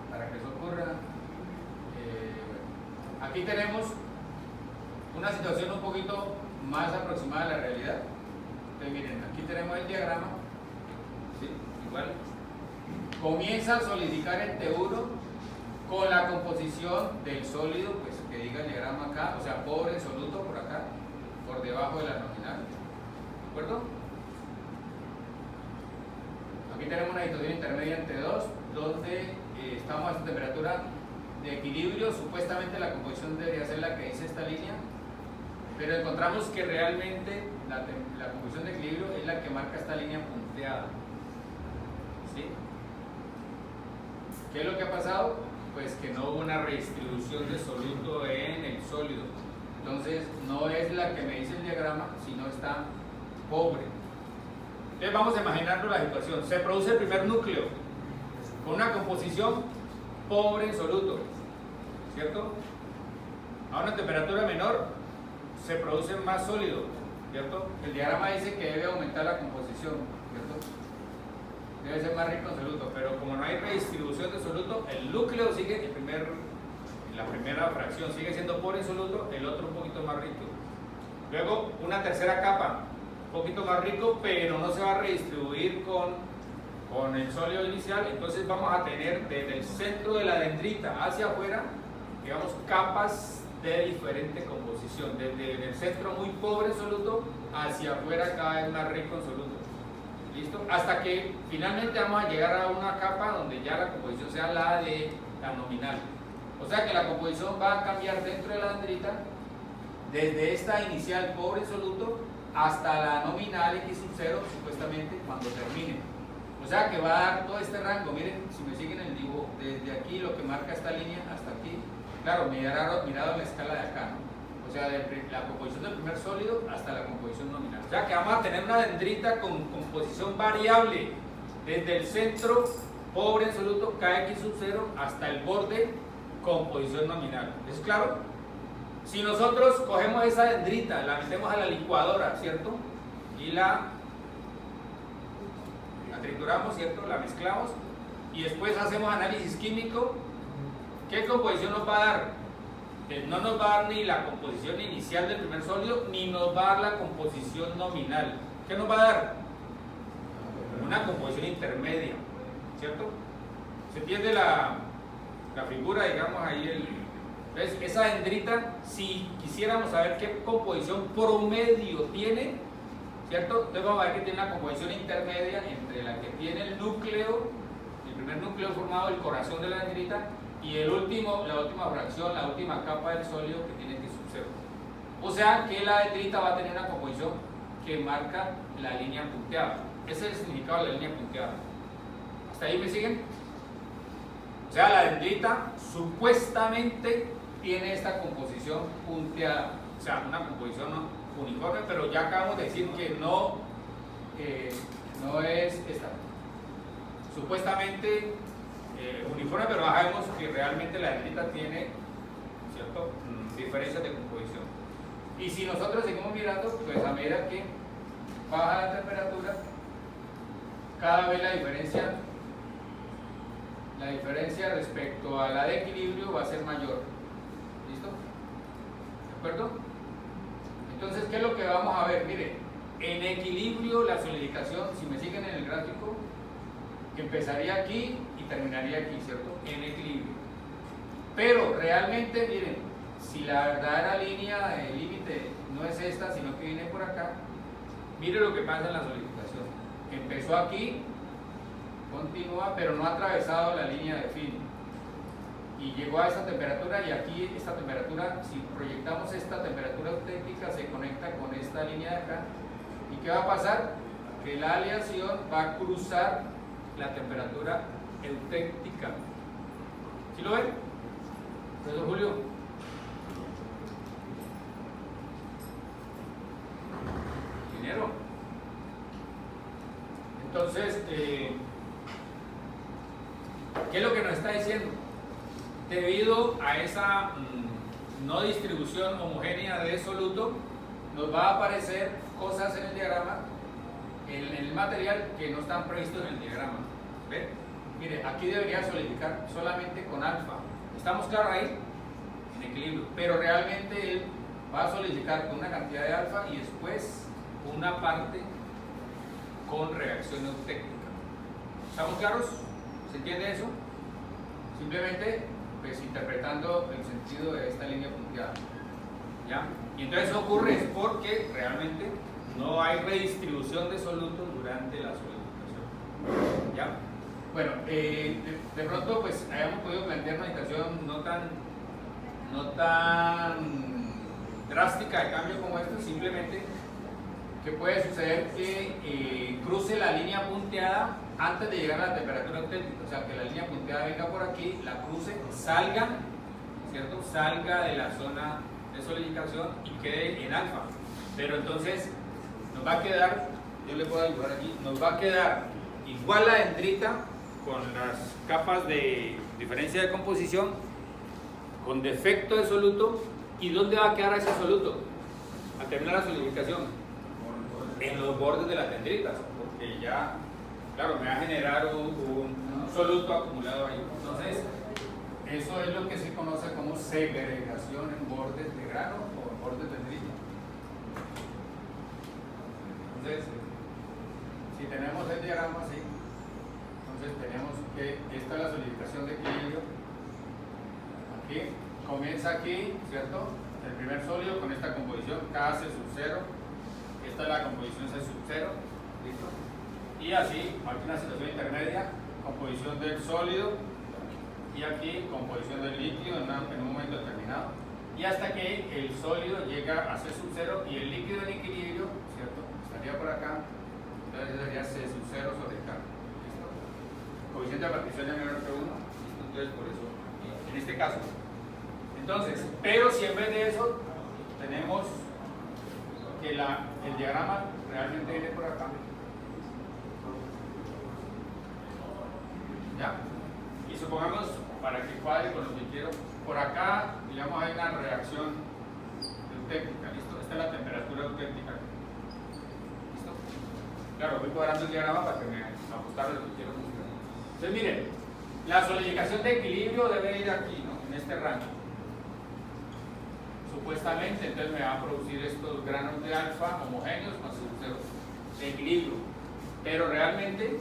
para que eso ocurra. Aquí tenemos una situación un poquito más aproximada a la realidad. Entonces, miren, aquí tenemos el diagrama, ¿sí? Igual. Comienza a solidificar el T1 con la composición del sólido, pues que diga el diagrama acá, o sea, pobre soluto por acá, por debajo de la nominal. ¿De acuerdo? Aquí tenemos una situación intermedia en T2, donde estamos a esta temperatura de equilibrio. Supuestamente la composición debería ser la que dice esta línea, pero encontramos que realmente la composición de equilibrio es la que marca esta línea punteada. ¿Sí? ¿Qué es lo que ha pasado? Pues que no hubo una redistribución de soluto en el sólido. Entonces no es la que me dice el diagrama, sino está pobre. Entonces vamos a imaginarnos la situación. Se produce el primer núcleo con una composición pobre en soluto, ¿cierto? A una temperatura menor se produce más sólido, ¿cierto? El diagrama dice que debe aumentar la composición, ¿cierto? Debe ser más rico en soluto, pero como no hay redistribución de soluto, el núcleo sigue, la primera fracción sigue siendo pobre en soluto, el otro un poquito más rico. Luego una tercera capa, un poquito más rico, pero no se va a redistribuir con el sólido inicial, entonces vamos a tener desde el centro de la dendrita hacia afuera, digamos, capas de diferente composición, desde el centro muy pobre en soluto hacia afuera cada vez más rico en soluto. ¿Listo? Hasta que finalmente vamos a llegar a una capa donde ya la composición sea la de la nominal. O sea que la composición va a cambiar dentro de la dendrita desde esta inicial pobre soluto hasta la nominal X sub 0 supuestamente cuando termine. O sea que va a dar todo este rango. Miren, si me siguen el dibujo, desde aquí lo que marca esta línea hasta aquí. Claro, mirado en la escala de acá, ¿no? O sea, de la composición del primer sólido hasta la composición nominal. O sea que vamos a tener una dendrita con composición variable desde el centro pobre en soluto, KX sub 0 hasta el borde composición nominal. ¿Eso es claro? Si nosotros cogemos esa dendrita, la metemos a la licuadora, ¿cierto? Y la trituramos, ¿cierto? La mezclamos y después hacemos análisis químico. ¿Qué composición nos va a dar? No nos va a dar ni la composición inicial del primer sólido, ni nos va a dar la composición nominal. ¿Qué nos va a dar? Una composición intermedia, ¿cierto? ¿Se entiende la figura, digamos, ahí? Entonces, esa dendrita, si quisiéramos saber qué composición promedio tiene, ¿cierto? Entonces vamos a ver que tiene una composición intermedia entre la que tiene el núcleo, el primer núcleo formado, el corazón de la dendrita, y la última fracción, la última capa del sólido que tiene que sub 0. O sea que la dendrita va a tener una composición que marca la línea punteada. Ese es el significado de la línea punteada. ¿Hasta ahí me siguen? O sea, la dendrita supuestamente tiene esta composición punteada, o sea, una composición uniforme, pero ya acabamos de decir que no es esta. Supuestamente uniforme, pero sabemos que realmente la dendrita tiene, ¿cierto?, diferencias de composición. Y si nosotros seguimos mirando, pues a medida que baja la temperatura, cada vez la diferencia respecto a la de equilibrio va a ser mayor. ¿Listo? ¿De acuerdo? Entonces, ¿qué es lo que vamos a ver? Mire, en equilibrio la solidificación, si me siguen en el gráfico, empezaría aquí y terminaría aquí, ¿cierto? En equilibrio. Pero realmente, miren, si la verdadera línea de límite no es esta, sino que viene por acá, mire lo que pasa en la solidificación. Empezó aquí, continúa, pero no ha atravesado la línea de fin. Y llegó a esta temperatura, y aquí esta temperatura, si proyectamos esta temperatura auténtica, se conecta con esta línea de acá. ¿Y qué va a pasar? Que la aleación va a cruzar la temperatura eutéctica. ¿Sí lo ven? Profesor Julio. Ingeniero. Entonces, ¿qué es lo que nos está diciendo? Debido a esa no distribución homogénea de soluto, nos va a aparecer cosas en el diagrama, en el material, que no están previstos en el diagrama. ¿Ven? Mire, aquí debería solidificar solamente con alfa. ¿Estamos claros ahí? En equilibrio. Pero realmente él va a solidificar con una cantidad de alfa y después una parte con reacción eutéctica. ¿Estamos claros? ¿Se entiende eso? Simplemente, pues, interpretando el sentido de esta línea punteada. ¿Ya? Y entonces eso ocurre es porque realmente no hay redistribución de solutos durante la solidificación. ¿Ya? Bueno, de pronto pues hayamos podido plantear una situación no tan drástica de cambio como esto, simplemente que puede suceder que cruce la línea punteada antes de llegar a la temperatura auténtica, o sea, que la línea punteada venga por aquí, la cruce, salga, ¿cierto? Salga de la zona de solidificación y quede en alfa. Pero entonces nos va a quedar, yo le puedo dibujar aquí, nos va a quedar igual la dendrita con las capas de diferencia de composición, con defecto de soluto. ¿Y dónde va a quedar ese soluto? Al terminar la solidificación, en los bordes de las dendritas, porque ya, claro, me va a generar un soluto acumulado ahí. Entonces, eso es lo que se conoce como segregación en bordes de grano o en bordes de dendrita. Entonces, si tenemos el diagrama así, entonces tenemos que esta es la solidificación de equilibrio. Aquí, comienza aquí, ¿cierto? El primer sólido con esta composición K C sub 0. Esta es la composición C sub 0. ¿Listo? Y así, aquí una situación intermedia, composición del sólido. Y aquí, composición del líquido en un momento determinado. Y hasta que el sólido llega a C sub 0 y el líquido en equilibrio, ¿cierto? Estaría por acá. Entonces sería C sub 0 sobre K. ¿Listo? Coeficiente de partición es menor que 1. ¿Listo? Entonces, por eso, en este caso. Entonces, pero si en vez de eso tenemos que el diagrama realmente viene por acá. ¿Ya? supongamos, para que cuadre con lo que quiero, por acá, digamos, hay una reacción eutéctica, ¿listo? Esta es la temperatura eutéctica. ¿Listo? Claro, voy cuadrando el diagrama para que me ajustar lo que quiero mostrar. Entonces, miren, la solidificación de equilibrio debe ir aquí, ¿no? En este rango. Supuestamente, entonces me va a producir estos granos de alfa homogéneos más cero de equilibrio. Pero realmente,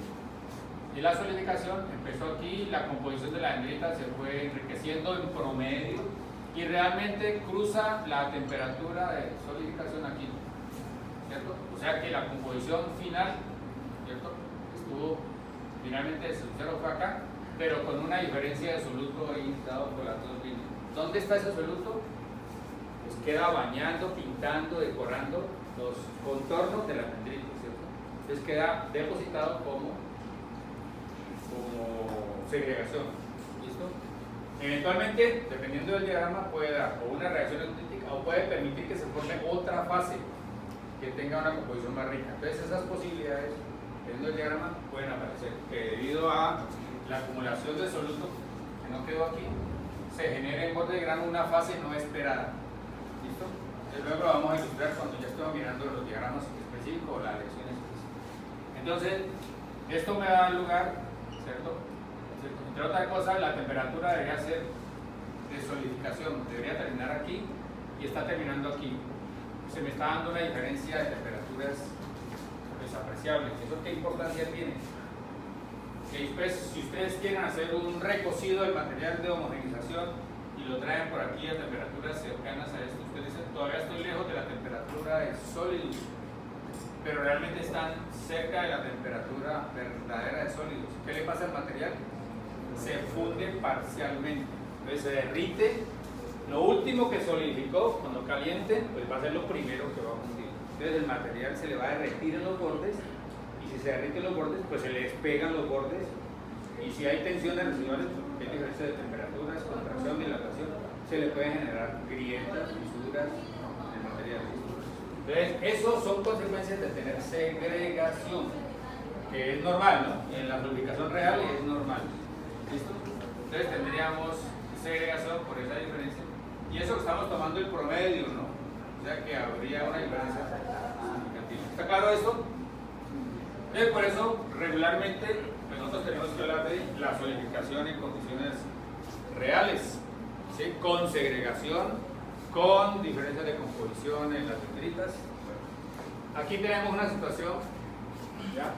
y la solidificación empezó aquí, la composición de la dendrita se fue enriqueciendo en promedio y realmente cruza la temperatura de solidificación aquí, ¿cierto? O sea que la composición final, ¿cierto? Estuvo finalmente de cero fue acá, pero con una diferencia de soluto ahí dado por las dos líneas. ¿Dónde está ese soluto? Pues queda bañando, pintando, decorando los contornos de la dendrita, ¿cierto? Entonces queda depositado como segregación, ¿listo? Eventualmente, dependiendo del diagrama, puede dar o una reacción eutéctica o puede permitir que se forme otra fase que tenga una composición más rica. Entonces esas posibilidades, dependiendo del diagrama, pueden aparecer, que debido a la acumulación de soluto que no quedó aquí, se genera en borde de grano una fase no esperada, ¿listo? Luego lo vamos a ilustrar cuando ya estemos mirando los diagramas específicos o la lección específica. Entonces, esto me da lugar, ¿cierto? Entre otras cosas, la temperatura debería ser de solidificación, debería terminar aquí y está terminando aquí. Se me está dando una diferencia de temperaturas desapreciable. ¿Eso qué importancia tiene? Que después, si ustedes quieren hacer un recocido del material de homogenización y lo traen por aquí a temperaturas cercanas a esto, ustedes dicen, todavía estoy lejos de la temperatura de sólidos, pero realmente están cerca de la temperatura verdadera de sólidos. ¿Qué le pasa al material? Se funde parcialmente, entonces se derrite. Lo último que solidificó, cuando caliente, pues va a ser lo primero que va a fundir. Entonces el material se le va a derretir en los bordes, y si se derriten los bordes, pues se le despegan los bordes, y si hay tensiones residuales, porque hay diferencia de temperaturas, contracción, dilatación, se le pueden generar grietas, fisuras en el material. Entonces, eso son consecuencias de tener segregación, que es normal, ¿no? En la solidificación real es normal. ¿Listo? Entonces tendríamos segregación por esa diferencia. Y eso que estamos tomando el promedio, ¿no? O sea que habría una diferencia significativa. ¿Está claro esto? Entonces, por eso, regularmente, pues nosotros tenemos que hablar de la solidificación en condiciones reales, ¿sí? Con segregación, con diferencias de composición en las dendritas. Aquí tenemos una situación, ¿ya?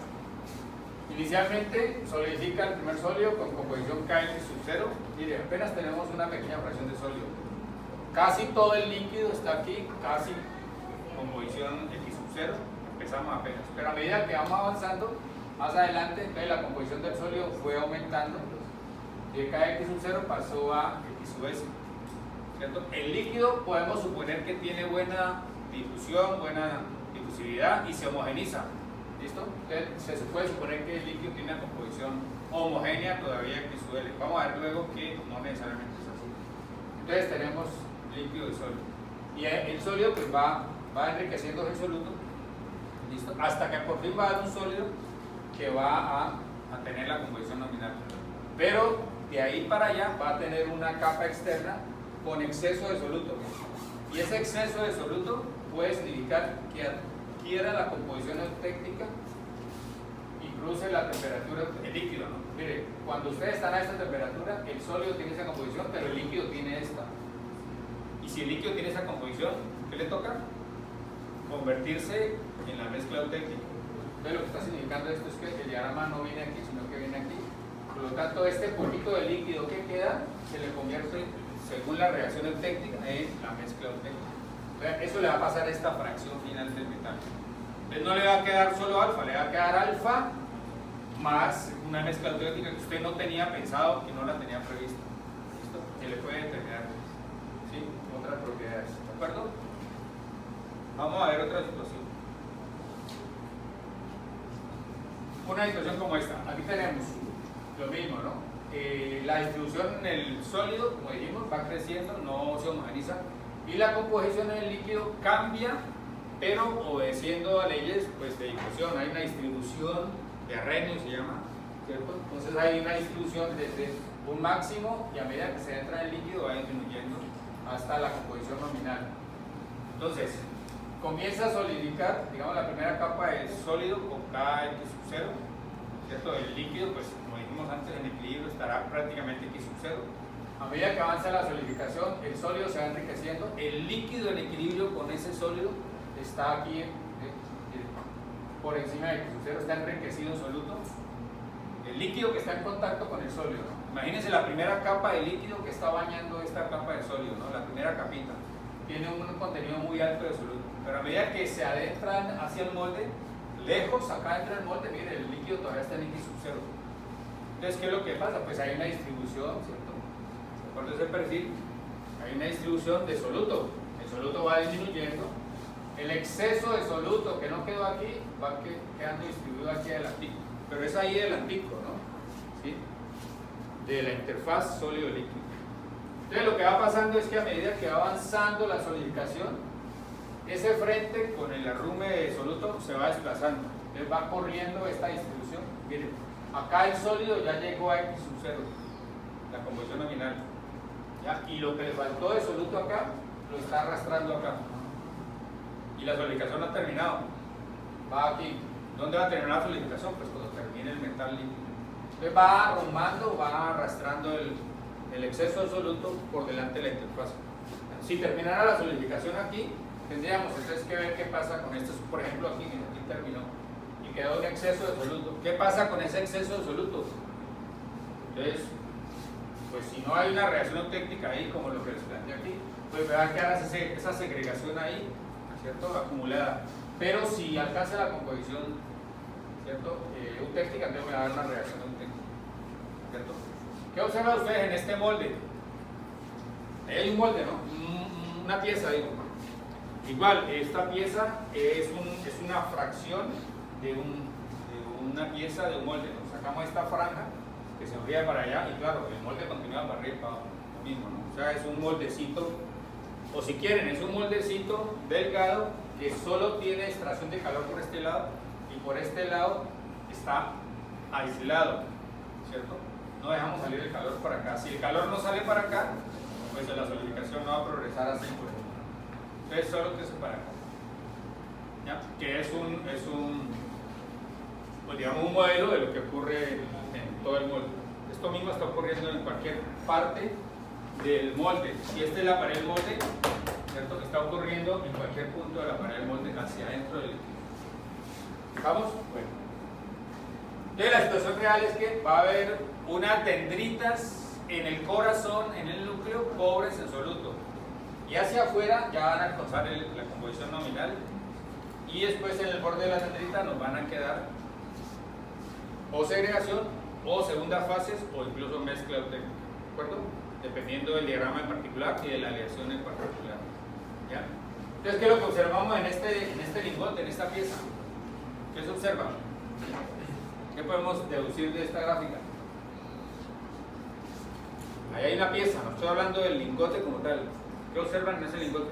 Inicialmente solidifica el primer sólido con composición Kx sub 0. Mire, apenas tenemos una pequeña fracción de sólido. Casi todo el líquido está aquí, casi composición X sub 0. Empezamos apenas. Pero a medida que vamos avanzando, más adelante, entonces la composición del sólido fue aumentando. De Kx sub 0 pasó a X sub S. ¿Cierto? El líquido podemos suponer que tiene buena difusión, buena difusividad y se homogeniza. ¿Listo? Entonces se puede suponer que el líquido tiene una composición homogénea todavía X sub L. Vamos a ver luego que no necesariamente es así. Entonces tenemos líquido y sólido. Y el sólido pues va enriqueciendo el soluto, ¿listo? Hasta que por fin va a dar un sólido que va a tener la composición nominal. Pero de ahí para allá va a tener una capa externa con exceso de soluto. Y ese exceso de soluto puede significar que adquiera la composición eutéctica y cruce la temperatura del líquido, ¿no? Mire, cuando ustedes están a esta temperatura, el sólido tiene esa composición, pero el líquido tiene esta. Y si el líquido tiene esa composición, ¿qué le toca? Convertirse en la mezcla eutéctica. Entonces lo que está significando esto es que el diagrama no viene aquí, sino que viene aquí. Por lo tanto, este poquito de líquido que queda se le convierte, según la reacción eutéctica, en la mezcla eutéctica. Eso le va a pasar a esta fracción final del metal. Entonces no le va a quedar solo alfa, le va a quedar alfa más una mezcla eutéctica que usted no tenía pensado, que no la tenía prevista. ¿Listo? Que le puede determinar, ¿sí? Otras propiedades. ¿De acuerdo? Vamos a ver otra situación. Una situación como esta. Aquí tenemos lo mismo, ¿no? La distribución en el sólido, como dijimos, va creciendo, no se homogeniza. Y la composición en el líquido cambia, pero obedeciendo a leyes pues, de difusión. Hay una distribución de Arrhenius, se llama, ¿cierto? Entonces hay una distribución desde un máximo y a medida que se entra en el líquido va disminuyendo hasta la composición nominal. Entonces, comienza a solidificar, digamos la primera capa es sólido con KX sub 0, ¿cierto? El líquido, pues como dijimos antes, en equilibrio estará prácticamente X sub 0. A medida que avanza la solidificación, el sólido se va enriqueciendo, el líquido en equilibrio con ese sólido está aquí por encima de X sub 0, está enriquecido en soluto. El líquido que está en contacto con el sólido, ¿no? Imagínense la primera capa de líquido que está bañando esta capa de sólido, ¿no? La primera capita tiene un contenido muy alto de soluto, pero a medida que se adentran hacia el molde, lejos, acá dentro del molde, mire, el líquido todavía está en X sub 0. Entonces, ¿qué es lo que pasa? Pues hay una distribución, ¿cierto? Por ese perfil, hay una distribución de soluto. El soluto va disminuyendo. El exceso de soluto que no quedó aquí va quedando distribuido aquí adelantico. Pero es ahí adelantico, ¿no? ¿Sí? De la interfaz sólido-líquido. Entonces lo que va pasando es que a medida que va avanzando la solidificación, ese frente con el arrume de soluto se va desplazando. Entonces va corriendo esta distribución. Miren, acá el sólido ya llegó a X sub 0, la composición nominal. ¿Ya? Y lo que le faltó de soluto acá, lo está arrastrando acá. Y la solidificación no ha terminado. Va aquí. ¿Dónde va a terminar la solidificación? Pues cuando termine el metal líquido. Entonces va arrumbando, va arrastrando el exceso de soluto por delante de la interfaz. Si terminara la solidificación aquí, tendríamos entonces que ver qué pasa con esto. Por ejemplo, aquí terminó y quedó un exceso de soluto. ¿Qué pasa con ese exceso de soluto? Entonces, pues si no hay una reacción auténtica ahí, como lo que les planteé aquí, pues me va a quedar esa segregación ahí, ¿cierto? Acumulada. Pero si alcanza la composición, ¿cierto? Eutéctica, entonces me va a dar una reacción eutéctica, ¿cierto? ¿Qué observan ustedes en este molde? Ahí hay un molde, ¿no? Una pieza, digo. Igual, esta pieza es una fracción de una pieza de un molde. Nos sacamos esta franja que se enfría para allá y claro, el molde continúa para arriba y para abajo, lo mismo, ¿no? O sea, es un moldecito, o si quieren, es un moldecito delgado que solo tiene extracción de calor por este lado y por este lado está aislado, ¿cierto? No dejamos salir el calor por acá. Si el calor no sale para acá, pues la solidificación no va a progresar así, por ejemplo. Entonces solo que se para acá, ¿ya? Que es pues digamos un modelo de lo que ocurre en todo el molde. Esto mismo está ocurriendo en cualquier parte del molde. Si esta es la pared del molde, ¿cierto? Está ocurriendo en cualquier punto de la pared del molde hacia adentro del líquido. ¿Vamos? Bueno. Entonces la situación real es que va a haber unas dendritas en el corazón, en el núcleo, pobres en soluto. Y hacia afuera ya van a alcanzar la composición nominal. Y después en el borde de la dendrita nos van a quedar o segregación, o segunda fases, o incluso mezcla eutéctica. ¿De acuerdo? Dependiendo del diagrama en particular y de la aleación en particular. ¿Ya? Entonces, ¿qué es lo que observamos en este lingote, en esta pieza? ¿Qué se observa? ¿Qué podemos deducir de esta gráfica? Ahí hay una pieza, no estoy hablando del lingote como tal. ¿Qué observan en ese lingote?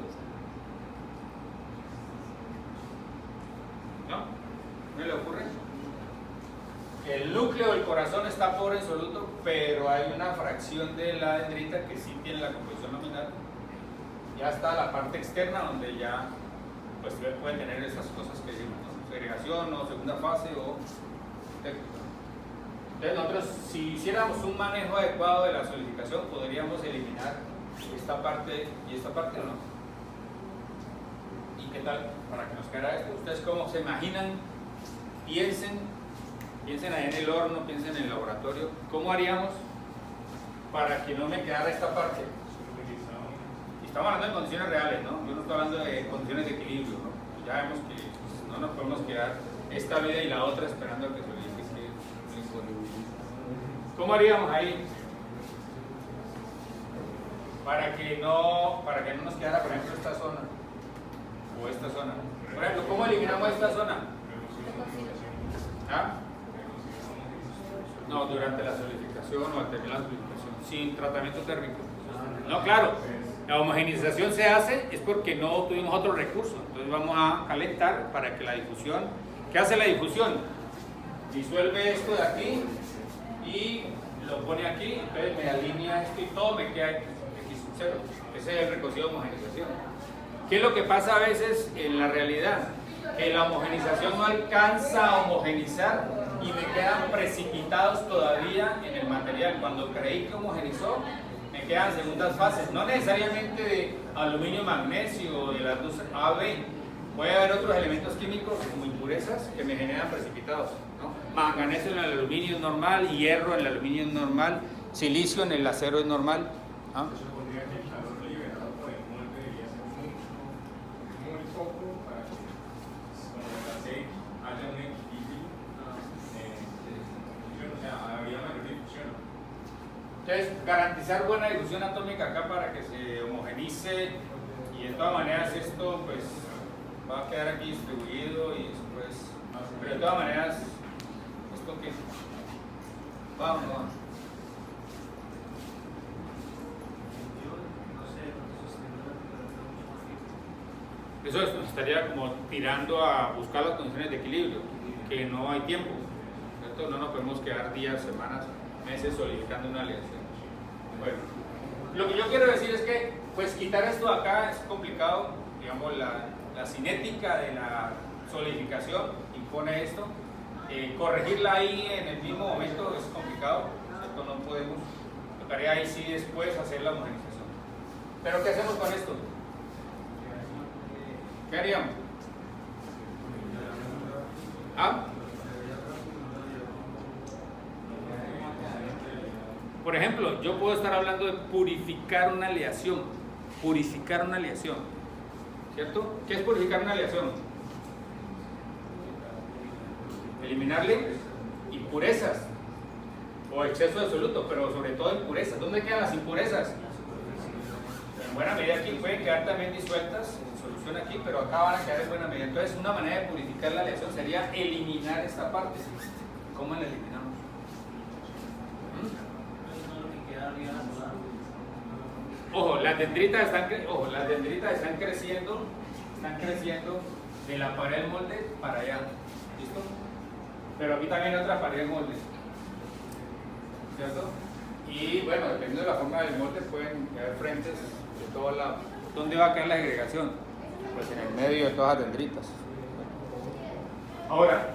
¿No? ¿No le ocurre? El núcleo del corazón está pobre en soluto, pero hay una fracción de la dendrita que sí tiene la composición nominal. Ya está la parte externa donde ya pues puede tener esas cosas que decimos, ¿no? Segregación o segunda fase o técnica. Entonces nosotros, si hiciéramos un manejo adecuado de la solidificación, podríamos eliminar esta parte y esta parte, ¿o no? ¿Y qué tal? Para que nos quede esto, ¿ustedes cómo se imaginan? Piensen ahí en el horno, piensen en el laboratorio. ¿Cómo haríamos para que no me quedara esta parte? Y estamos hablando de condiciones reales, ¿no? Yo no estoy hablando de condiciones de equilibrio, ¿no? Ya vemos que no nos podemos quedar esta vida y la otra esperando a que solidifique. ¿Cómo haríamos ahí? Para que no nos quedara, por ejemplo, esta zona o esta zona. Por ejemplo, ¿cómo eliminamos esta zona? ¿Ah? No, durante la solidificación o al terminar la solidificación, sin tratamiento térmico. No, claro, la homogenización se hace es porque no tuvimos otro recurso. Entonces vamos a calentar para que la difusión, ¿qué hace la difusión? Disuelve esto de aquí y lo pone aquí, entonces me alinea esto y todo me queda X sub 0. Ese es el recocido de homogenización. ¿Qué es lo que pasa a veces en la realidad? Que la homogenización no alcanza a homogenizar y me quedan precipitados todavía en el material. Cuando creí que homogenizó, me quedan segundas fases, no necesariamente de aluminio, magnesio o de las dos A, B. Puede haber otros elementos químicos como impurezas que me generan precipitados, ¿no? Manganeso en el aluminio es normal, hierro en el aluminio es normal, silicio en el acero es normal. ¿Ah? Entonces, garantizar buena difusión atómica acá para que se homogenice y de todas maneras esto pues va a quedar aquí distribuido y después, pero de todas maneras, ¿esto qué? Vamos. Eso estaría como tirando a buscar las condiciones de equilibrio, que no hay tiempo, ¿cierto? No nos podemos quedar días, semanas, meses solidificando una aleación. Bueno, lo que yo quiero decir es que pues quitar esto de acá es complicado, digamos la cinética de la solidificación impone esto, corregirla ahí en el mismo momento es complicado, ¿cierto? No podemos, tocaría ahí sí después hacer la homogenización. Pero ¿qué hacemos con esto? ¿Qué haríamos? ¿Ah? Por ejemplo, yo puedo estar hablando de purificar una aleación, ¿cierto? ¿Qué es purificar una aleación? Eliminarle impurezas o exceso de soluto, pero sobre todo impurezas. ¿Dónde quedan las impurezas? En buena medida aquí pueden quedar también disueltas en solución aquí, pero acá van a quedar en buena medida. Entonces, una manera de purificar la aleación sería eliminar esta parte. ¿Cómo la eliminamos? Ojo, las dendritas están creciendo de la pared del molde para allá, ¿listo? Pero aquí también hay otra pared del molde, ¿cierto? Y bueno, dependiendo de la forma del molde pueden haber frentes de todos lados. ¿Dónde va a caer la agregación? Pues en el medio de todas las dendritas. Ahora,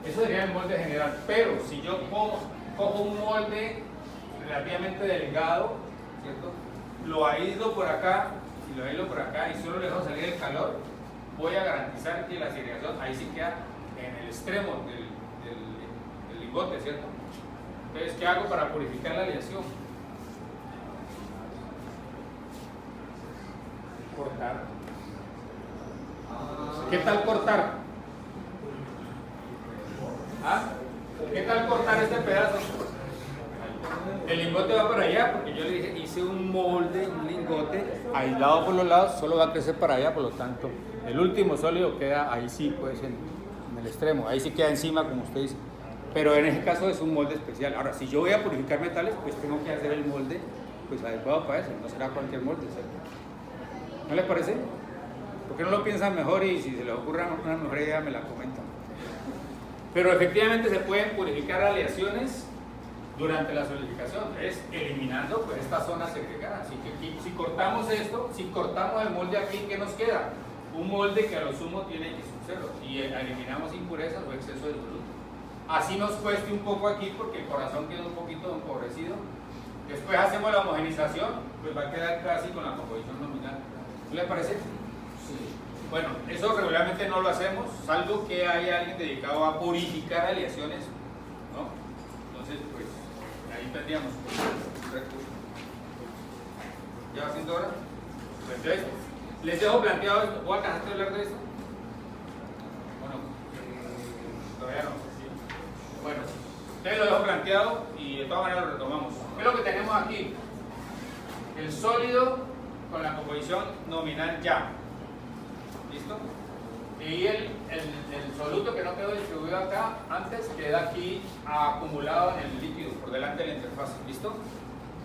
eso sería el molde general, pero si yo cojo un molde relativamente delgado, ¿cierto? Lo aíslo por acá y lo aíslo por acá y solo le dejo salir el calor, voy a garantizar que la segregación ahí sí queda en el extremo del lingote, ¿cierto? Entonces, ¿qué hago para purificar la aleación? Cortar. ¿Qué tal cortar? ¿Ah? ¿Qué tal cortar este pedazo? El lingote va para allá porque yo le dije, hice un molde, un lingote aislado por los lados, solo va a crecer para allá, por lo tanto, el último sólido queda ahí sí, pues en el extremo, ahí sí queda encima, como usted dice. Pero en ese caso es un molde especial. Ahora, si yo voy a purificar metales, pues tengo que hacer el molde pues adecuado para eso, no será cualquier molde, ¿cierto? ¿No les parece? ¿Por qué no lo piensan mejor y si se les ocurre una mejor idea me la comentan? Pero efectivamente se pueden purificar aleaciones durante la solidificación, es eliminando pues esta zona segregada. Así que aquí, si cortamos esto, si cortamos el molde aquí, ¿qué nos queda? Un molde que a lo sumo tiene X sub 0 y eliminamos impurezas o exceso de soluto. Así nos cueste un poco aquí porque el corazón queda un poquito empobrecido. Después hacemos la homogenización, pues va a quedar casi con la composición nominal. ¿No les parece? Sí. Bueno, eso regularmente no lo hacemos, salvo que haya alguien dedicado a purificar aleaciones, ¿no? Entonces, pues, ahí tendríamos recursos. ¿Ya va siendo hora? Pues entonces, les dejo planteado esto. ¿Puedo alcanzar a hablar de esto? Bueno, todavía no. Bueno, entonces lo dejo planteado y de todas maneras lo retomamos. ¿Qué es lo que tenemos aquí? El sólido con la composición nominal ya. ¿Listo? Y el soluto que no quedó distribuido acá antes queda aquí acumulado en el líquido por delante de la interfaz. ¿Listo?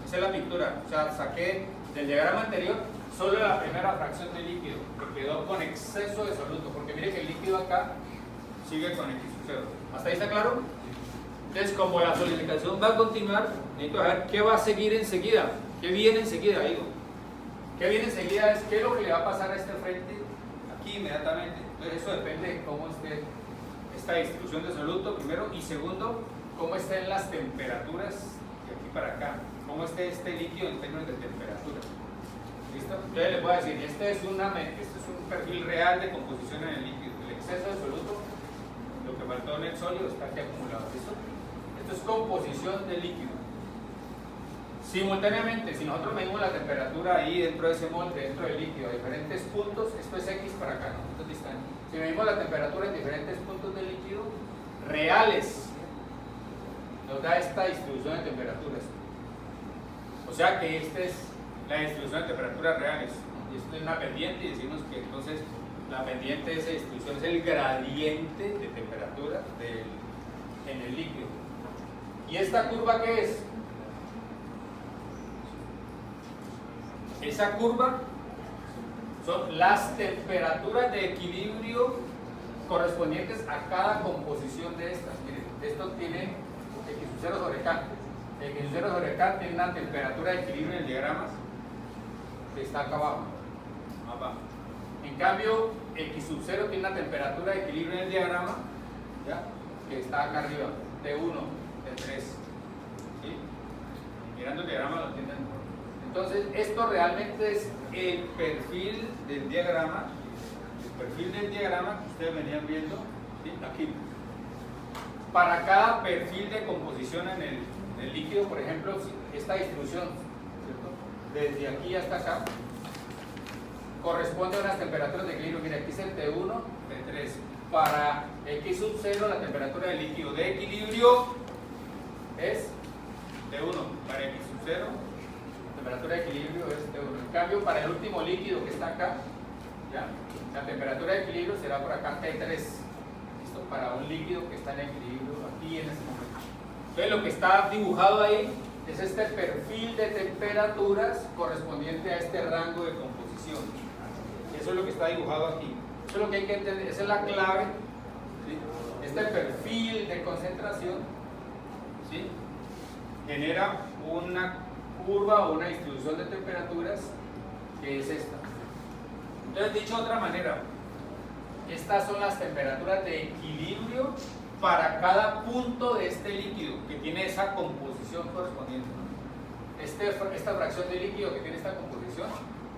Esa es la pintura. O sea, saqué del diagrama anterior solo la primera fracción del líquido que quedó con exceso de soluto. Porque mire que el líquido acá sigue con X sub 0. ¿Hasta ahí está claro? Entonces, como la solidificación va a continuar, necesito saber qué va a seguir enseguida, qué viene enseguida, digo. ¿Qué viene enseguida? Es qué es lo que le va a pasar a este frente aquí inmediatamente. Entonces, eso depende de cómo esté esta distribución de soluto, primero, y segundo, cómo estén las temperaturas de aquí para acá, cómo esté este líquido en términos de temperatura. ¿Listo? Entonces les voy a decir, este es un perfil real de composición en el líquido. El exceso de soluto, lo que faltó en el sólido, está aquí acumulado. ¿Listo? Esto es composición del líquido. Simultáneamente, si nosotros medimos la temperatura ahí dentro de ese molde, dentro del líquido, a diferentes puntos, esto es X para acá, ¿no? Esto es distante. Si medimos la temperatura en diferentes puntos del líquido reales, nos da esta distribución de temperaturas. O sea que esta es la distribución de temperaturas reales, ¿no? Y esto es una pendiente y decimos que entonces la pendiente de esa distribución es el gradiente de temperatura en el líquido. ¿Y esta curva qué es? Esa curva son las temperaturas de equilibrio correspondientes a cada composición de estas. Miren, esto tiene X sub 0 sobre K. X sub 0 sobre K tiene una temperatura de equilibrio en el diagrama que está acá abajo. En cambio, X sub 0 tiene una temperatura de equilibrio en el diagrama, ¿ya?, que está acá arriba, T1, T3. ¿Sí? Mirando el diagrama lo entienden. Entonces, esto realmente es el perfil del diagrama. El perfil del diagrama que ustedes venían viendo, ¿sí?, aquí. Para cada perfil de composición en el líquido, por ejemplo, esta distribución, ¿cierto?, desde aquí hasta acá, corresponde a unas temperaturas de equilibrio. Mira, aquí es el T1, T3. Para X sub 0, la temperatura del líquido de equilibrio es T1. Para X sub 0, la temperatura de equilibrio es T1. En cambio, para el último líquido que está acá, ¿ya?, la temperatura de equilibrio será por acá T3. ¿Listo? Para un líquido que está en equilibrio aquí en este momento. Entonces, lo que está dibujado ahí es este perfil de temperaturas correspondiente a este rango de composición. Eso es lo que está dibujado aquí. Eso es lo que hay que entender, esa es la clave, ¿sí? Este perfil de concentración, ¿sí?, genera una curva o una distribución de temperaturas que es esta. Entonces, dicho de otra manera, estas son las temperaturas de equilibrio para cada punto de este líquido que tiene esa composición correspondiente. Esta fracción de líquido que tiene esta composición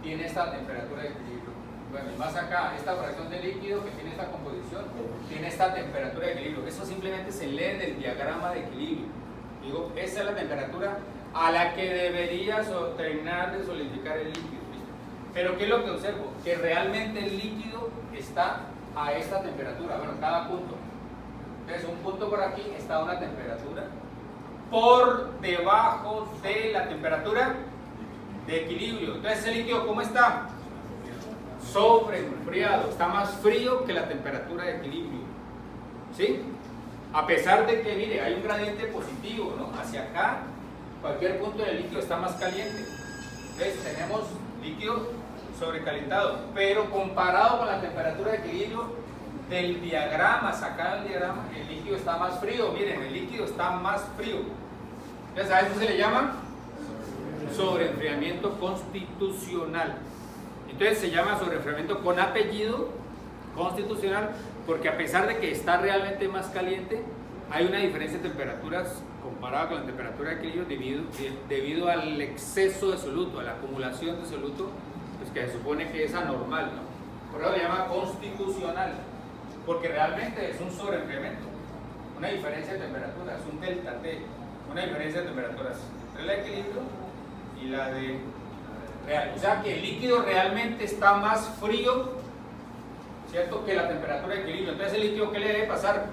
tiene esta temperatura de equilibrio. Bueno, y más acá, esta fracción de líquido que tiene esta composición tiene esta temperatura de equilibrio. Eso simplemente se lee del diagrama de equilibrio. Digo, esa es la temperatura a la que debería terminar de solidificar el líquido. ¿Listo? Pero ¿qué es lo que observo? Que realmente el líquido está a esta temperatura. Bueno, cada punto. Entonces, un punto por aquí está a una temperatura por debajo de la temperatura de equilibrio. Entonces, ¿el líquido cómo está? Sobreenfriado, está más frío que la temperatura de equilibrio, ¿sí? A pesar de que, mire, hay un gradiente positivo, ¿no? Hacia acá, cualquier punto del líquido está más caliente. Entonces tenemos líquido sobrecalentado, pero comparado con la temperatura de equilibrio del diagrama, sacado el diagrama, el líquido está más frío. Miren, el líquido está más frío. Entonces a eso se le llama sobreenfriamiento constitucional. Entonces se llama sobreenfriamiento con apellido constitucional, porque a pesar de que está realmente más caliente, hay una diferencia de temperaturas comparada con la temperatura de equilibrio debido al exceso de soluto, a la acumulación de soluto, pues que se supone que es anormal, ¿no? Por eso se llama constitucional, porque realmente es un sobreenfriamiento, una diferencia de temperaturas, un delta T, una diferencia de temperaturas entre la de equilibrio y la de real. O sea que el líquido realmente está más frío, ¿cierto?, que la temperatura de equilibrio. Entonces, ¿el líquido qué le debe pasar?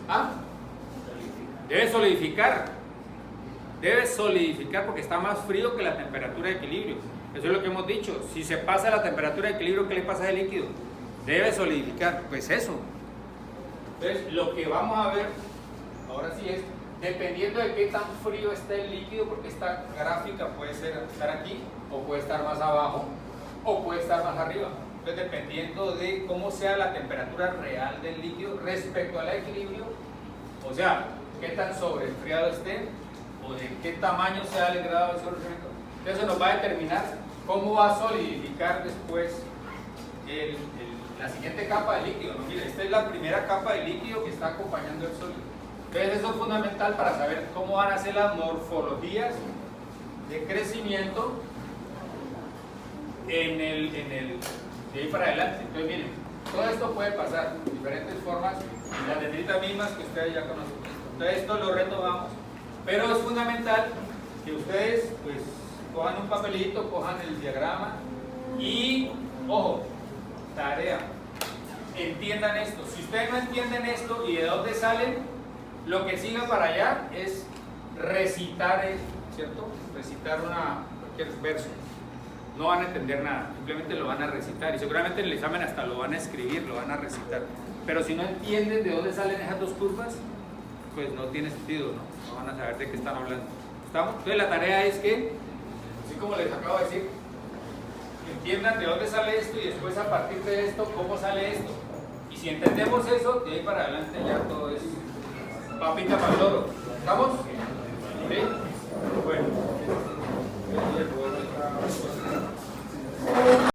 ¿Ah? Debe solidificar. Debe solidificar porque está más frío que la temperatura de equilibrio. Eso es lo que hemos dicho. Si se pasa la temperatura de equilibrio, ¿qué le pasa al líquido? Debe solidificar. Pues eso. Entonces, lo que vamos a ver ahora sí es, dependiendo de qué tan frío está el líquido, porque esta gráfica puede estar aquí, o puede estar más abajo, o puede estar más arriba. Entonces, dependiendo de cómo sea la temperatura real del líquido respecto al equilibrio, O sea, qué tan sobreenfriado esté o de qué tamaño sea el grado de sobreenfriamiento. Entonces eso nos va a determinar cómo va a solidificar después la siguiente capa de líquido, ¿no? Mire, esta es la primera capa de líquido que está acompañando el sólido. Entonces eso es fundamental para saber cómo van a ser las morfologías de crecimiento de ahí para adelante. Entonces miren, todo esto puede pasar de diferentes formas, las dendritas mismas que ustedes ya conocen. Entonces esto lo retomamos, pero es fundamental que ustedes pues cojan un papelito, cojan el diagrama y, ojo, tarea, entiendan esto. Si ustedes no entienden esto y de dónde salen, lo que siga para allá es recitar, ¿cierto? Recitar cualquier verso. No van a entender nada, simplemente lo van a recitar y seguramente en el examen hasta lo van a escribir, lo van a recitar. Pero si no entienden de dónde salen esas dos curvas, pues no tiene sentido, ¿no? No van a saber de qué están hablando. ¿Estamos? Entonces la tarea es que, así como les acabo de decir, entiendan de dónde sale esto y después a partir de esto, cómo sale esto. Y si entendemos eso, de ahí para adelante ya todo es papita para el loro. ¿Estamos? ¿Sí?